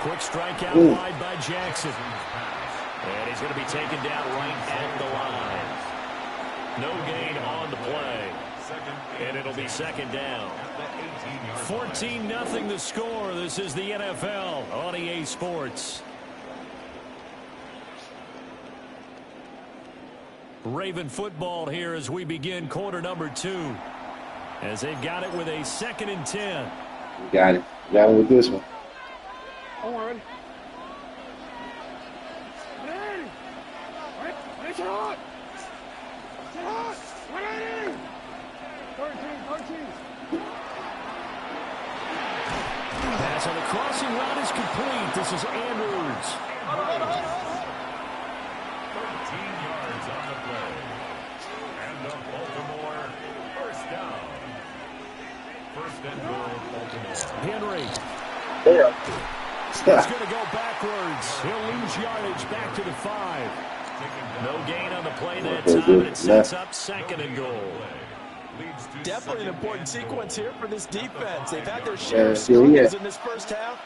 Quick strike out wide by Jackson. And he's going to be taken down right at the line. No gain on the play. And it'll be 2nd down. 14-0 the score. This is the NFL on EA Sports. Raven football here as we begin quarter number 2. As they've got it with a 2nd and 10. Got it. Got it with this one. On. Pass on the crossing route is complete. This is Andrews. 13 yards on the play. And the Baltimore first down. 1st and goal, Baltimore. Henry. Yeah. He's going to go backwards. He'll lose yardage back to the 5. No gain on the play that time, and it sets up 2nd and goal. Definitely an important sequence here for this defense. They've had their share of struggles in this first half.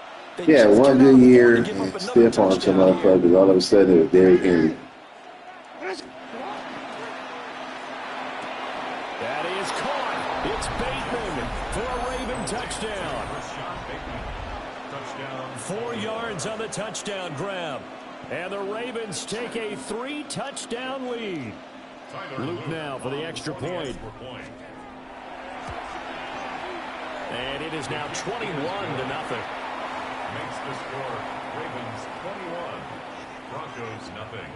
Yeah, one good year and stiff on some motherfuckers. All of a sudden, it was Derrick Henry. That is caught. It's Bateman for a Raven touchdown. 4 yards on the touchdown grab. And the Ravens take a 3-touchdown lead. Luke now for the extra point. And it is now 21-0. Makes the score Ravens 21, Broncos nothing.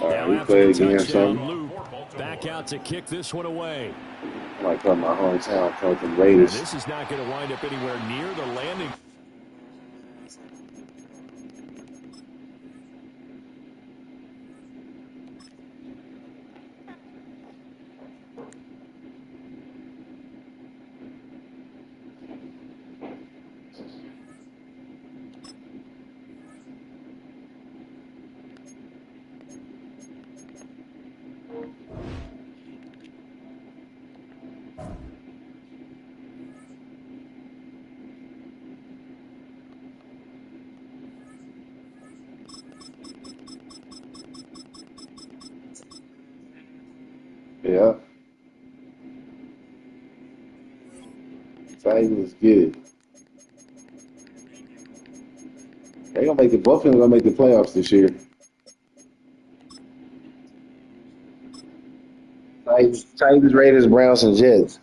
All right, Now we after play the again touchdown, something. Luke back out to kick this one away. I might come my hometown, come from Raiders. This is not going to wind up anywhere near the landing. Yeah. Titans good. They gonna make both of them gonna make the playoffs this year. Titans, Raiders, Browns, and Jets.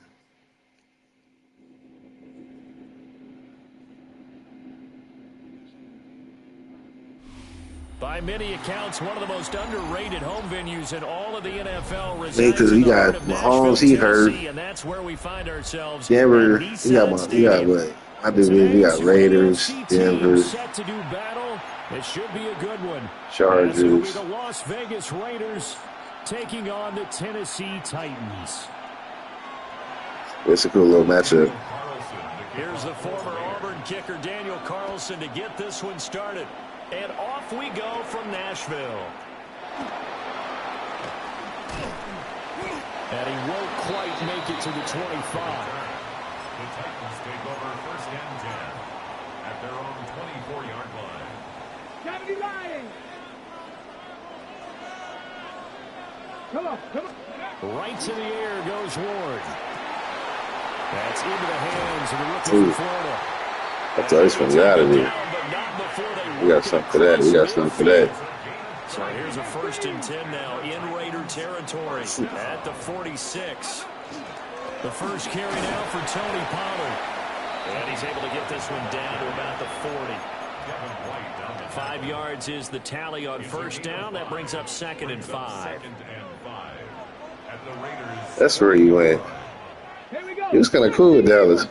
By many accounts, one of the most underrated home venues in all of the NFL. Because we got Mahomes, he hurt. And that's where we find ourselves. Denver, we got what? I believe we got Raiders, Denver. Set to do battle. It should be a good one. Chargers. It will be the Las Vegas Raiders taking on the Tennessee Titans. It's a cool little matchup. Here's the former Auburn kicker Daniel Carlson to get this one started. And off we go from Nashville. And he won't quite make it to the 25. The Titans take over 1st and 10 at their own 24-yard line. Gotta be lying. Come on. Right to the air goes Ward. That's into the hands of the rookie from Florida. That's this one. Get out of here. We got something for that. So here's a 1st and 10 now in Raider territory at the 46. The first carry now for Tony Pollard. And he's able to get this one down to about the 40. 5 yards is the tally on 1st down. That brings up 2nd and 5. That's where you went. He was kind of cool with Dallas. And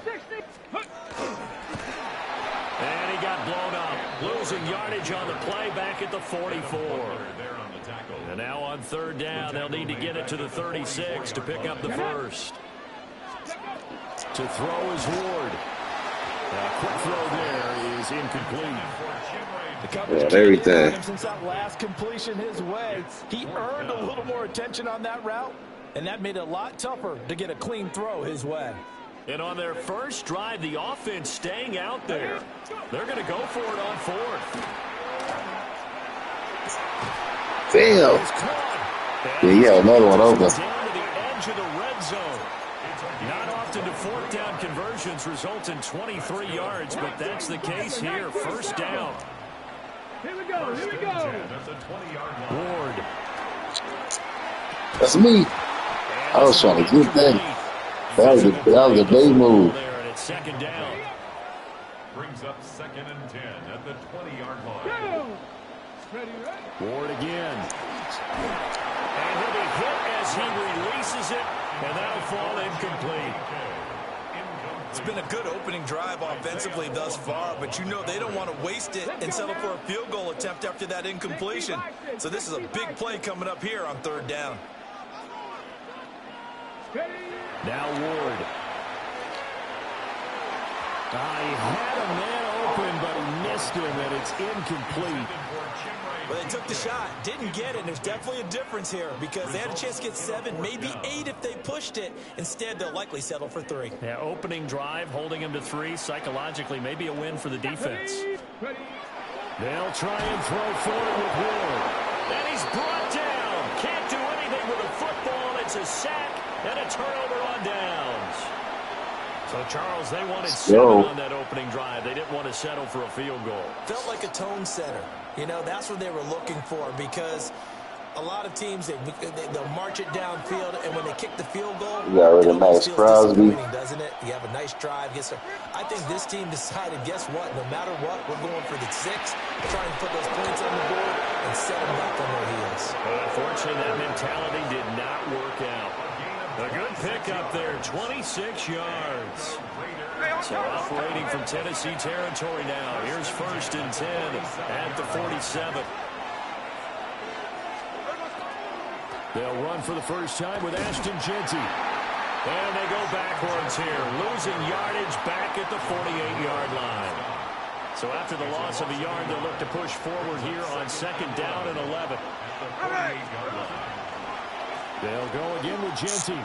he got blown up. Losing yardage on the play back at the 44. And now on third down, they'll need to get it to the 36 to pick up the first. To throw is Ward. A quick throw there is incomplete. Yeah, everything. Since that last completion his way, he earned a little more attention on that route, and that made it a lot tougher to get a clean throw his way. And on their first drive, the offense staying out there. They're going to go for it on fourth. Damn. Yeah, another one open. Down to the edge of the red zone. Not often do fourth down conversions result in 23 yards, but that's the case here. First down. Here we go. Here we go. Ward. That's me. I was trying to get that. That was a big move. There, and it's second down. Brings up 2nd and 10 at the 20-yard line. Go. Ready, ready. Ward again. And he'll be hit as he releases it, and that'll fall incomplete. It's been a good opening drive offensively thus far, but you know they don't want to waste it and settle for a field goal attempt after that incompletion. So this is a big play coming up here on third down. Now Ward. He had a man open, but he missed him, and it's incomplete. Well, they took the shot, didn't get it, and there's definitely a difference here because they had a chance to get 7, maybe 8 if they pushed it. Instead, they'll likely settle for 3. Yeah, opening drive, holding him to 3, psychologically, maybe a win for the defense. They'll try and throw forward with Ward. And he's brought down. Can't do anything with a football. It's a sack and a turnover on downs. So, Charles, they wanted 7 on that opening drive. They didn't want to settle for a field goal. Felt like a tone setter. You know, that's what they were looking for because a lot of teams, they'll march it downfield, and when they kick the field goal, you got rid of Max Crosby. Doesn't it? You have a nice drive. I think this team decided, guess what? No matter what, we're going for the 6, trying to put those points on the board and set them back on their heels. Unfortunately, that mentality did not work out. A good pickup there, 26 yards. So operating from Tennessee territory now. Here's 1st and 10 at the 47. They'll run for the first time with Ashton Jeanty. And they go backwards here, losing yardage back at the 48-yard line. So after the loss of a yard, they'll look to push forward here on 2nd down and 11. They'll go again with Jeanty.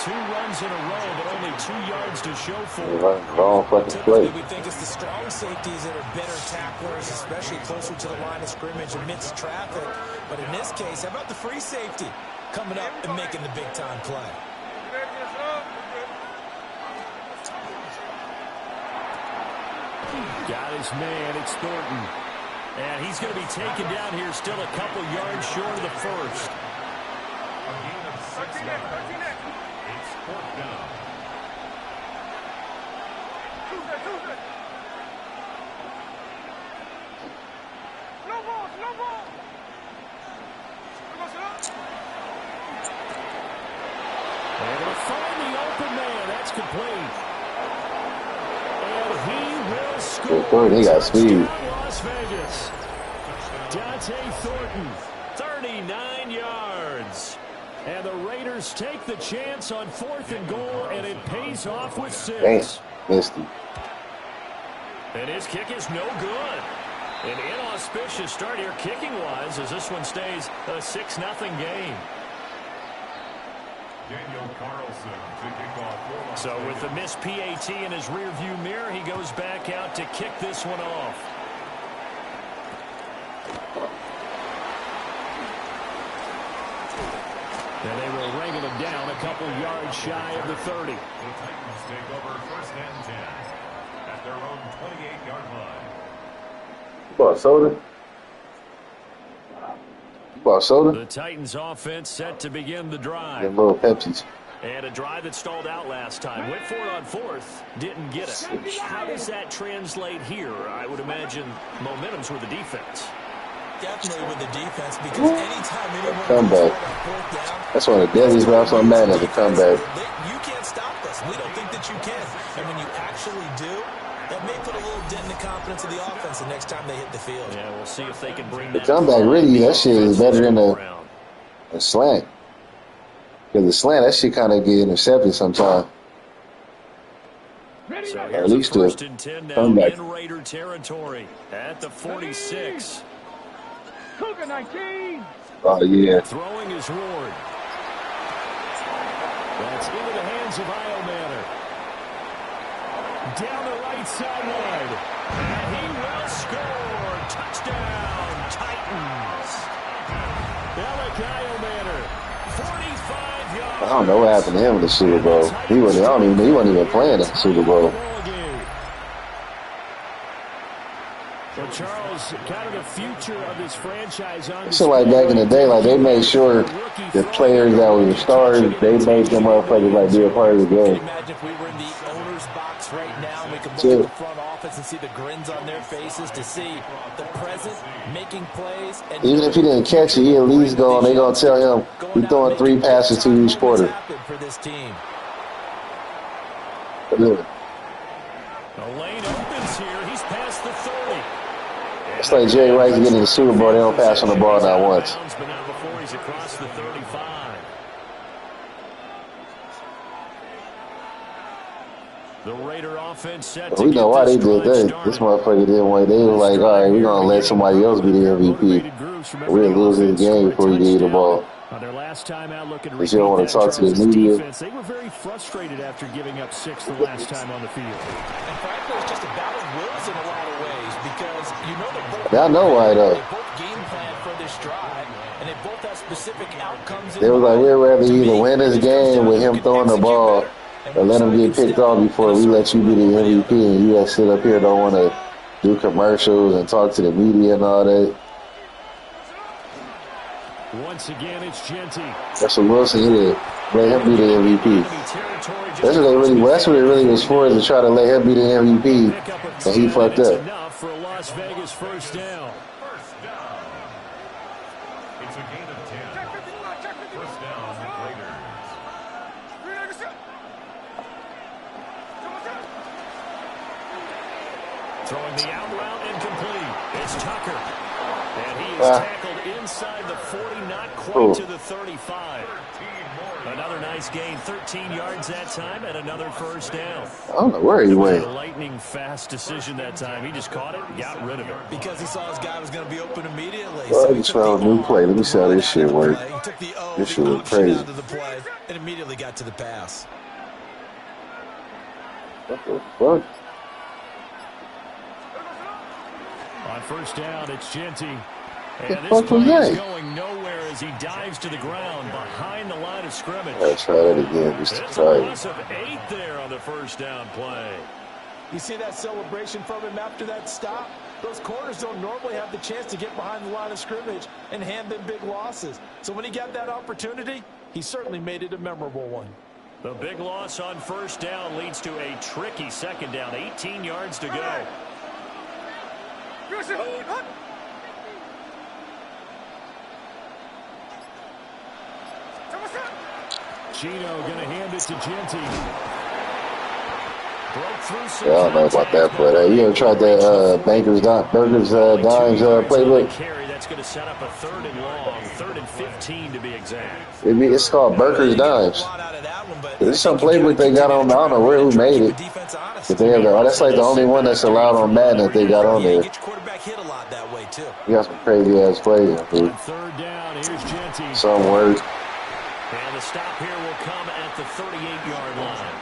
2 runs in a row, but only 2 yards to show for it. Wrong fucking play. We think it's the strong safeties that are better tacklers, especially closer to the line of scrimmage amidst traffic. But in this case, how about the free safety coming up and making the big-time play? Got his man. It's Thornton. And he's going to be taken down here, still a couple yards short of the first. A gain of 6 yards. It's 4th down. They're going to find the open man. That's complete. And he will score. They got speed. Las Vegas. Dante Thornton, 39 yards. And the Raiders take the chance on 4th and goal, and it pays off with 6. Damn, missed him. And his kick is no good. An inauspicious start here kicking-wise as this one stays a 6-0 game. Daniel Carlson to kick off. So with the missed PAT in his rearview mirror, he goes back out to kick this one off. And they will wrangle him down a couple yards shy of the 30. The Titans take over 1st and 10 at their own 28-yard line. You bought soda? You bought soda? The Titans offense set to begin the drive. Them little Pepsis. And a drive that stalled out last time. Went for it on 4th. Didn't get it. How does that translate here? I would imagine momentum's with the defense. definitely with the defense because anytime anyone Comeback. That's one of the deadliest routes on Madden as a comeback. You can't stop us. We don't think that you can. And when you actually do, that may put a little dent in the confidence of the offense the next time they hit the field. Yeah, we'll see if they can bring The that comeback, really, that shit is better than a slant. Because the slant, that shit kind of get intercepted sometimes. So at least first and 10 now comeback. in Raider territory at the 46. Cougar 19. Oh, yeah. Throwing is Ward. That's into the hands of Iomanner. Down the right sideline. And he will score. Touchdown, Titans. Alec Iomanner, 45 yards. I don't know what happened to him in the Super Bowl. He wasn't even playing in the Super Bowl. Well, Charles, kind of the future of this franchise on It seemed like back in the day, like they made sure the players that were the stars, they made them motherfuckers like be a part of the game. Imagine if we were in the owner's box right now and we could look Sure. at the front office and see the grins on their faces to see the present making plays. And Even if he didn't catch it, he at least going. They gonna tell him he throwing 3 passes to each quarter. For this team. The lane opens here. He's past the 30. It's like Jerry Rice getting in the Super Bowl. They don't pass on the ball not once. But not before he's across the 35. The Raider offense set to We know get why they this did drive that. started. This motherfucker didn't want. They were like, all right, we're gonna let somebody else be the MVP. We'll lose this game before we get the ball. On their last time out looking to Because you don't want to talk to the media. defense, they were very frustrated after giving up 6 the last time on the field. And frankly, it's just a battle of wills in a lot of ways because you know they're both. I know why though. They both game plan for this drive, and they both have specific outcomes. They was like, we'd rather either win this game with him throwing the ball or let him get picked off before we let you be the MVP, and you guys sit up here don't want to do commercials and talk to the media and all that. Once again, it's Genty. That's what Wilson did. Let him be the MVP. That's what it really was for, is to try to let him be the MVP, and he fucked up. Enough for a Las Vegas first down. First down. It's a gain of 10. First down, Raiders. Throwing the out route incomplete. It's Tucker. And he is tackled inside the 40, not quite to the 35. Another nice gain, 13 yards that time, and another first down. I don't know where he went. A lightning fast decision that time. He just caught it, got rid of it. Because he saw his guy was going to be open immediately. Well, So I just found a new play. Let me see how this shit work. He took the O, This shit the look option crazy. out of the play, and immediately got to the pass. What the fuck? On first down, it's Genty. The And this fuck was play is that? going nowhere as he dives to the ground behind the line of scrimmage. Let's try that again. Just to It's try a it. loss of 8 there on the first down play. You see that celebration from him after that stop? Those corners don't normally have the chance to get behind the line of scrimmage and hand them big losses. So when he got that opportunity, he certainly made it a memorable one. The big loss on first down leads to a tricky second down. 18 yards to go. Gino going to hand it to Genty. Broke through some Yeah, I don't know about that play. You ever tried that Burgers Dimes playbook? Carry, that's going to set up a 3rd and long, 3rd and 15 to be exact. It's called Burgers Dimes. There's some playbook they got on. I don't know who made it. But they have that's like the only one that's allowed on Madden that they got on there. Get your quarterback hit a lot that way, too. You got some crazy ass plays. On third down, here's Genty. Some work. And the stop here will come at the 38-yard line.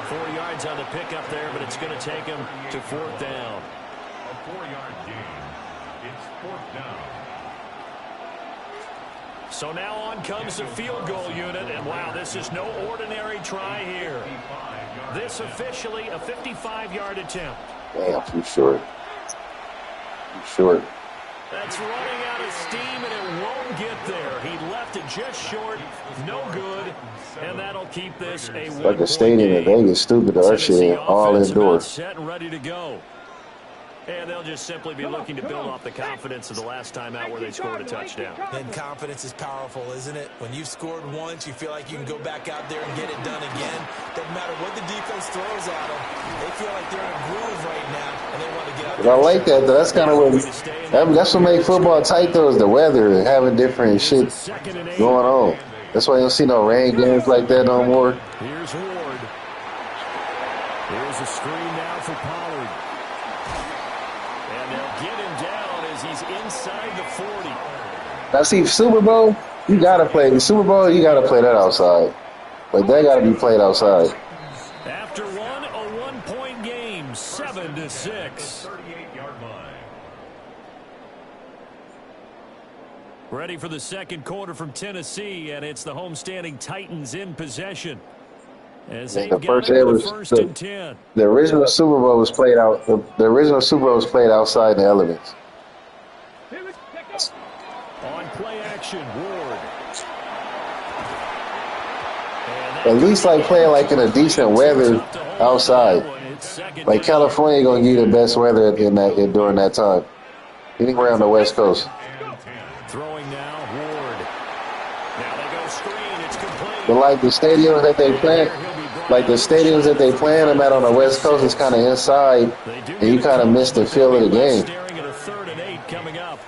4 yards on the pickup there, but it's going to take him to 4th down. A 4-yard gain. It's 4th down. So now on comes the field goal unit, and wow, this is no ordinary try here. This officially a 55-yard attempt. Damn, too short. Too short. That's running out of steam, and it won't get there. He left it just short, no good, and that'll keep this a Like a stadium in Vegas, stupid. Our shit all indoors. Set and ready to go. And they'll just simply be looking to build off the confidence of the last time out where they scored a touchdown. And confidence is powerful, isn't it? When you've scored once, you feel like you can go back out there and get it done again. Doesn't matter what the defense throws at them. They feel like they're in a groove right now, and they want to get out there. I like that, though. That's kind of that's what makes football tight, though, is the weather and having different shit going on. That's why you don't see no rain games like that no more. Here's Ward. Here's a screen now for Pollard. And they'll get him down as he's inside the 40. Now, see, Super Bowl, you got to play. The Super Bowl, you got to play that outside. Like, that got to be played outside. After one, a one-point game, 7-6. 38-yard line. Ready for the second quarter from Tennessee, and it's the homestanding Titans in possession. As they The first ever, the original Super Bowl was played out. The original Super Bowl was played outside in the elements. On play action, Ward. At least like playing like in a decent weather outside. Like California gonna give you the best weather during that time. Anywhere on the West Coast. Throwing now, Ward. Now they go screen. It's complete. But like the stadiums that they play, them at on the West Coast is kind of inside, and you kind of miss the feel of the game. Staring at a 3rd and 8 coming up.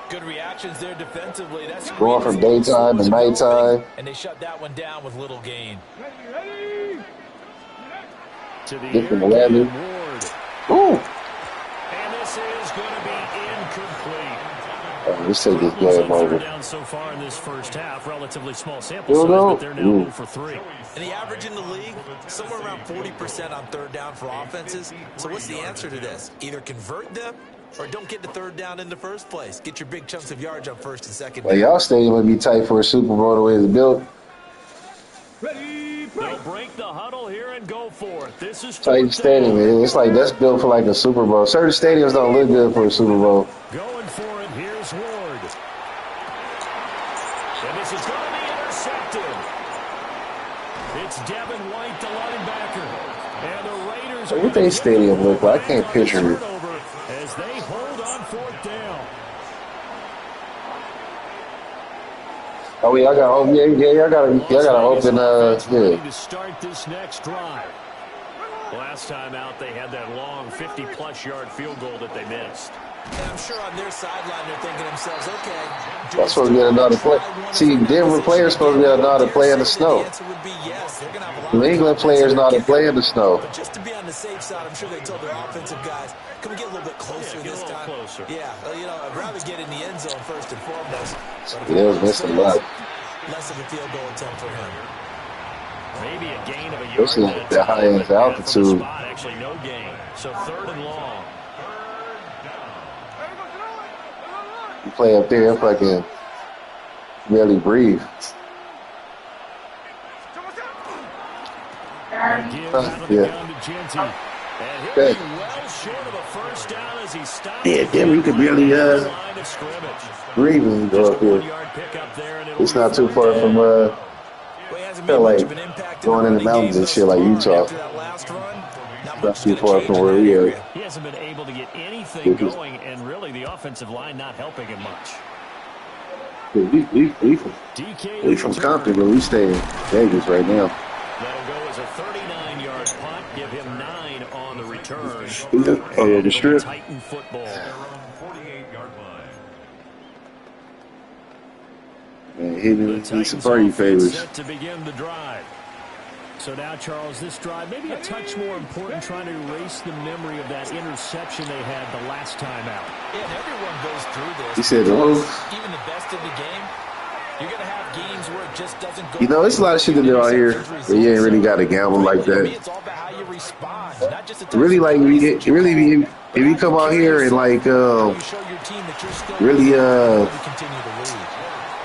Good reactions there defensively. That's Going from daytime to nighttime. And they shut that one down with little gain. To the Different air weather. game, Ward. Ooh. And this is going to be incomplete. Let's take this game over. Down so far in this first half, relatively small sample size, but they're now 0 for 3. And the average in the league, somewhere around 40% on 3rd down for offenses. So what's the answer to this? Either convert them or don't get the 3rd down in the first place. Get your big chunks of yards on 1st and 2nd. Well, y'all stadium would be tight for a Super Bowl the way it's built. They'll break the huddle here and go for it. This is Tight stadium, man. It's like that's built for like a Super Bowl. Certain stadiums don't look good for a Super Bowl. going for it. Here's Ward. And this is going to be intercepted. It's Devin White, the linebacker. And the Raiders What they stadium look like? I can't picture it. as they hold on 4th down. Oh yeah, y'all gotta open yeah. To start this next drive. Last time out, they had that long 50-plus yard field goal that they missed. And I'm sure on their sideline they're thinking to themselves, okay. That's supposed to be another play. See, Denver players supposed to be know how to play in the snow. The answer would be yes. They're going to have a lot New England players know how to play in the snow. But just to be on the safe side, I'm sure they told their offensive guys, can we get a little bit closer this time? Closer. Yeah, I'd rather get in the end zone first and foremost. Yeah, they was missing a lot. Less of a field goal attempt for him. Maybe a gain of a yard. Especially at that high end altitude. Actually, no gain. So 3rd and long. You play up there, if I can barely breathe. Yeah. Okay. Well short of a first down as he stopped. Yeah, damn, you could barely breathe when you go up here. It's not too far from feel like going in the mountains and shit like Utah. Not too far from where we are. He hasn't been able to get anything going, and really the offensive line not helping him much. We from Compton, but we stay in Vegas right now. That'll go as a 39-yard punt. Give him 9 on the return. Oh, the strip. Titan football. Man, he's some party favors. Set to begin the drive. So now, Charles, this drive maybe a touch more important, trying to erase the memory of that interception they had the last time out. Yeah, and everyone goes through this. He said, "Oh, Even the best in the game, you're going to have games where it just doesn't go. you know, it's a lot of shit to do out here, but you ain't really got to gamble like that. It's all about how you respond, not just Really, like, if you come out here and like, really,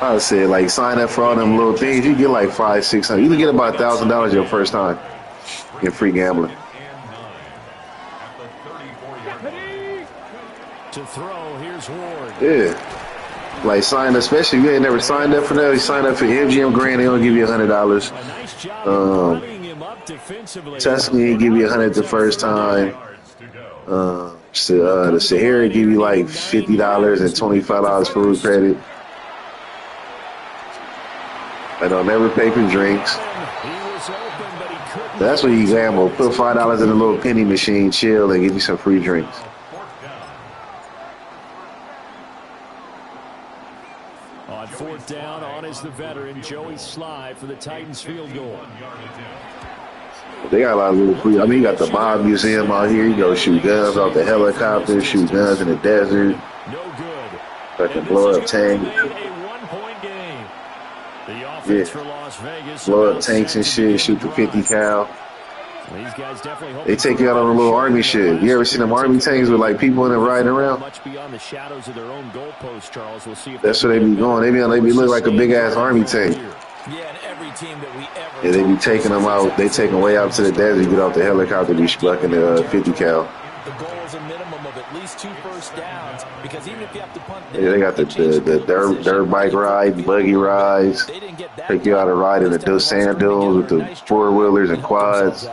I said, like, sign up for all them little things, you get like $500-600. You can get about $1,000 your first time in free gambling. To throw, here's Ward. Yeah. Like, sign, especially if you ain't never signed up for that. You sign up for MGM Grand, they don't give you $100. A nice job of him up defensively. Tuscany give you $100 the first time. So, the Sahara give you like $50 and $25 food credit. I don't never pay for drinks. That's when you gamble. Put $5 in a little penny machine, chill, and give you some free drinks. On fourth down, on is the veteran, Joey Sly for the Titans field goal. They got a lot of little free. I mean, you got the Mob Museum out here. You go shoot guns off the helicopter, shoot guns in the desert. No good. Like a blow up tank. Yeah. Blow up tanks and shit, shoot the 50 cal. These guys definitely they take you out on a little army shit. You ever seen them army tanks with like people in it riding around? Much beyond the shadows of their own goalposts, Charles. We'll see if that's where they be going. They be look like a big ass army tank. Yeah, and every team that we ever. Yeah, they be taking them out. They take them way out to the desert. Get off the helicopter, be spucking the 50 cal. The goal is a minimum of at least 2 first downs because even if you have to punt. Yeah, they got the dirt bike ride, buggy rides. Take you out a ride in the sand dunes with the 4-wheelers and quads.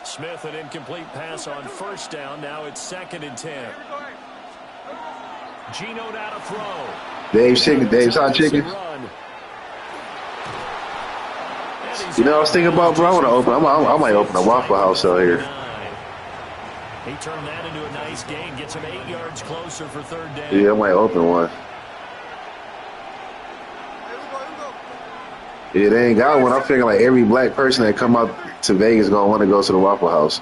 Smith, an incomplete pass on first down. Now it's 2nd and 10. Gino now to throw. Dave's Hot Chicken. You know, I was thinking about, bro, I might open a Waffle House out here. He turned that into a nice gain. Gets him 8 yards closer for 3rd down. Yeah, I might open one. Yeah, they ain't got one. I'm figuring like every black person that come out to Vegas gonna want to go to the Waffle House.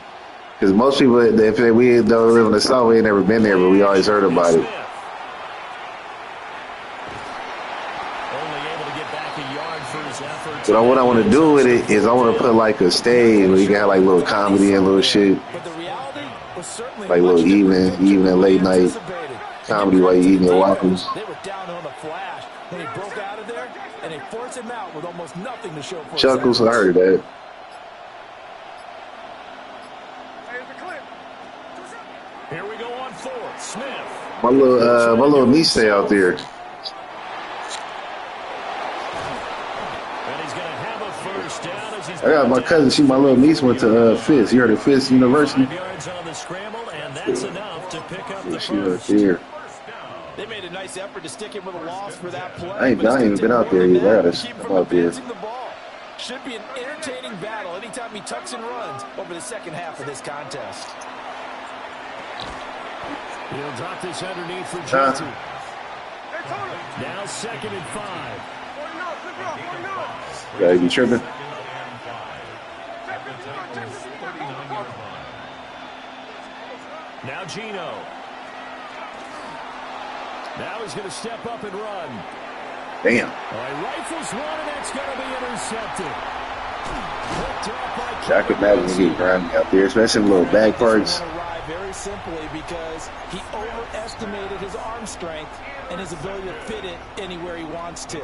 Because most people, if we don't live in the South, we ain't never been there, but we always heard about it. But what I want to do with it is I want to put like a stage where you can have like little comedy and little shit. Like little evening late night comedy while you eating your waffles. They were down on the flash when he broke out of there, and they forced him out with almost nothing to show for Chuckles, I heard that. Here we go on 4th. Smith. My little niece stay out there. I got my cousin. She, my little niece, went to Fisk. You heard of Fisk University? 5 yards on the scramble, and that's enough to pick up the she right there. They made a nice effort to stick him with a loss for that play. I ain't even been out there either. I gotta come out there. Should be an entertaining battle anytime he tucks and runs over the second half of this contest. He'll drop this underneath for Johnson. Now 2nd and 5. Yeah, you tripping? Now Gino. Now he's going to step up and run. Damn. He rifles one, and that's going to be intercepted. I could imagine he get grimy out there, especially in little back parts. Very simply because he overestimated his arm strength and his ability to fit it anywhere he wants to.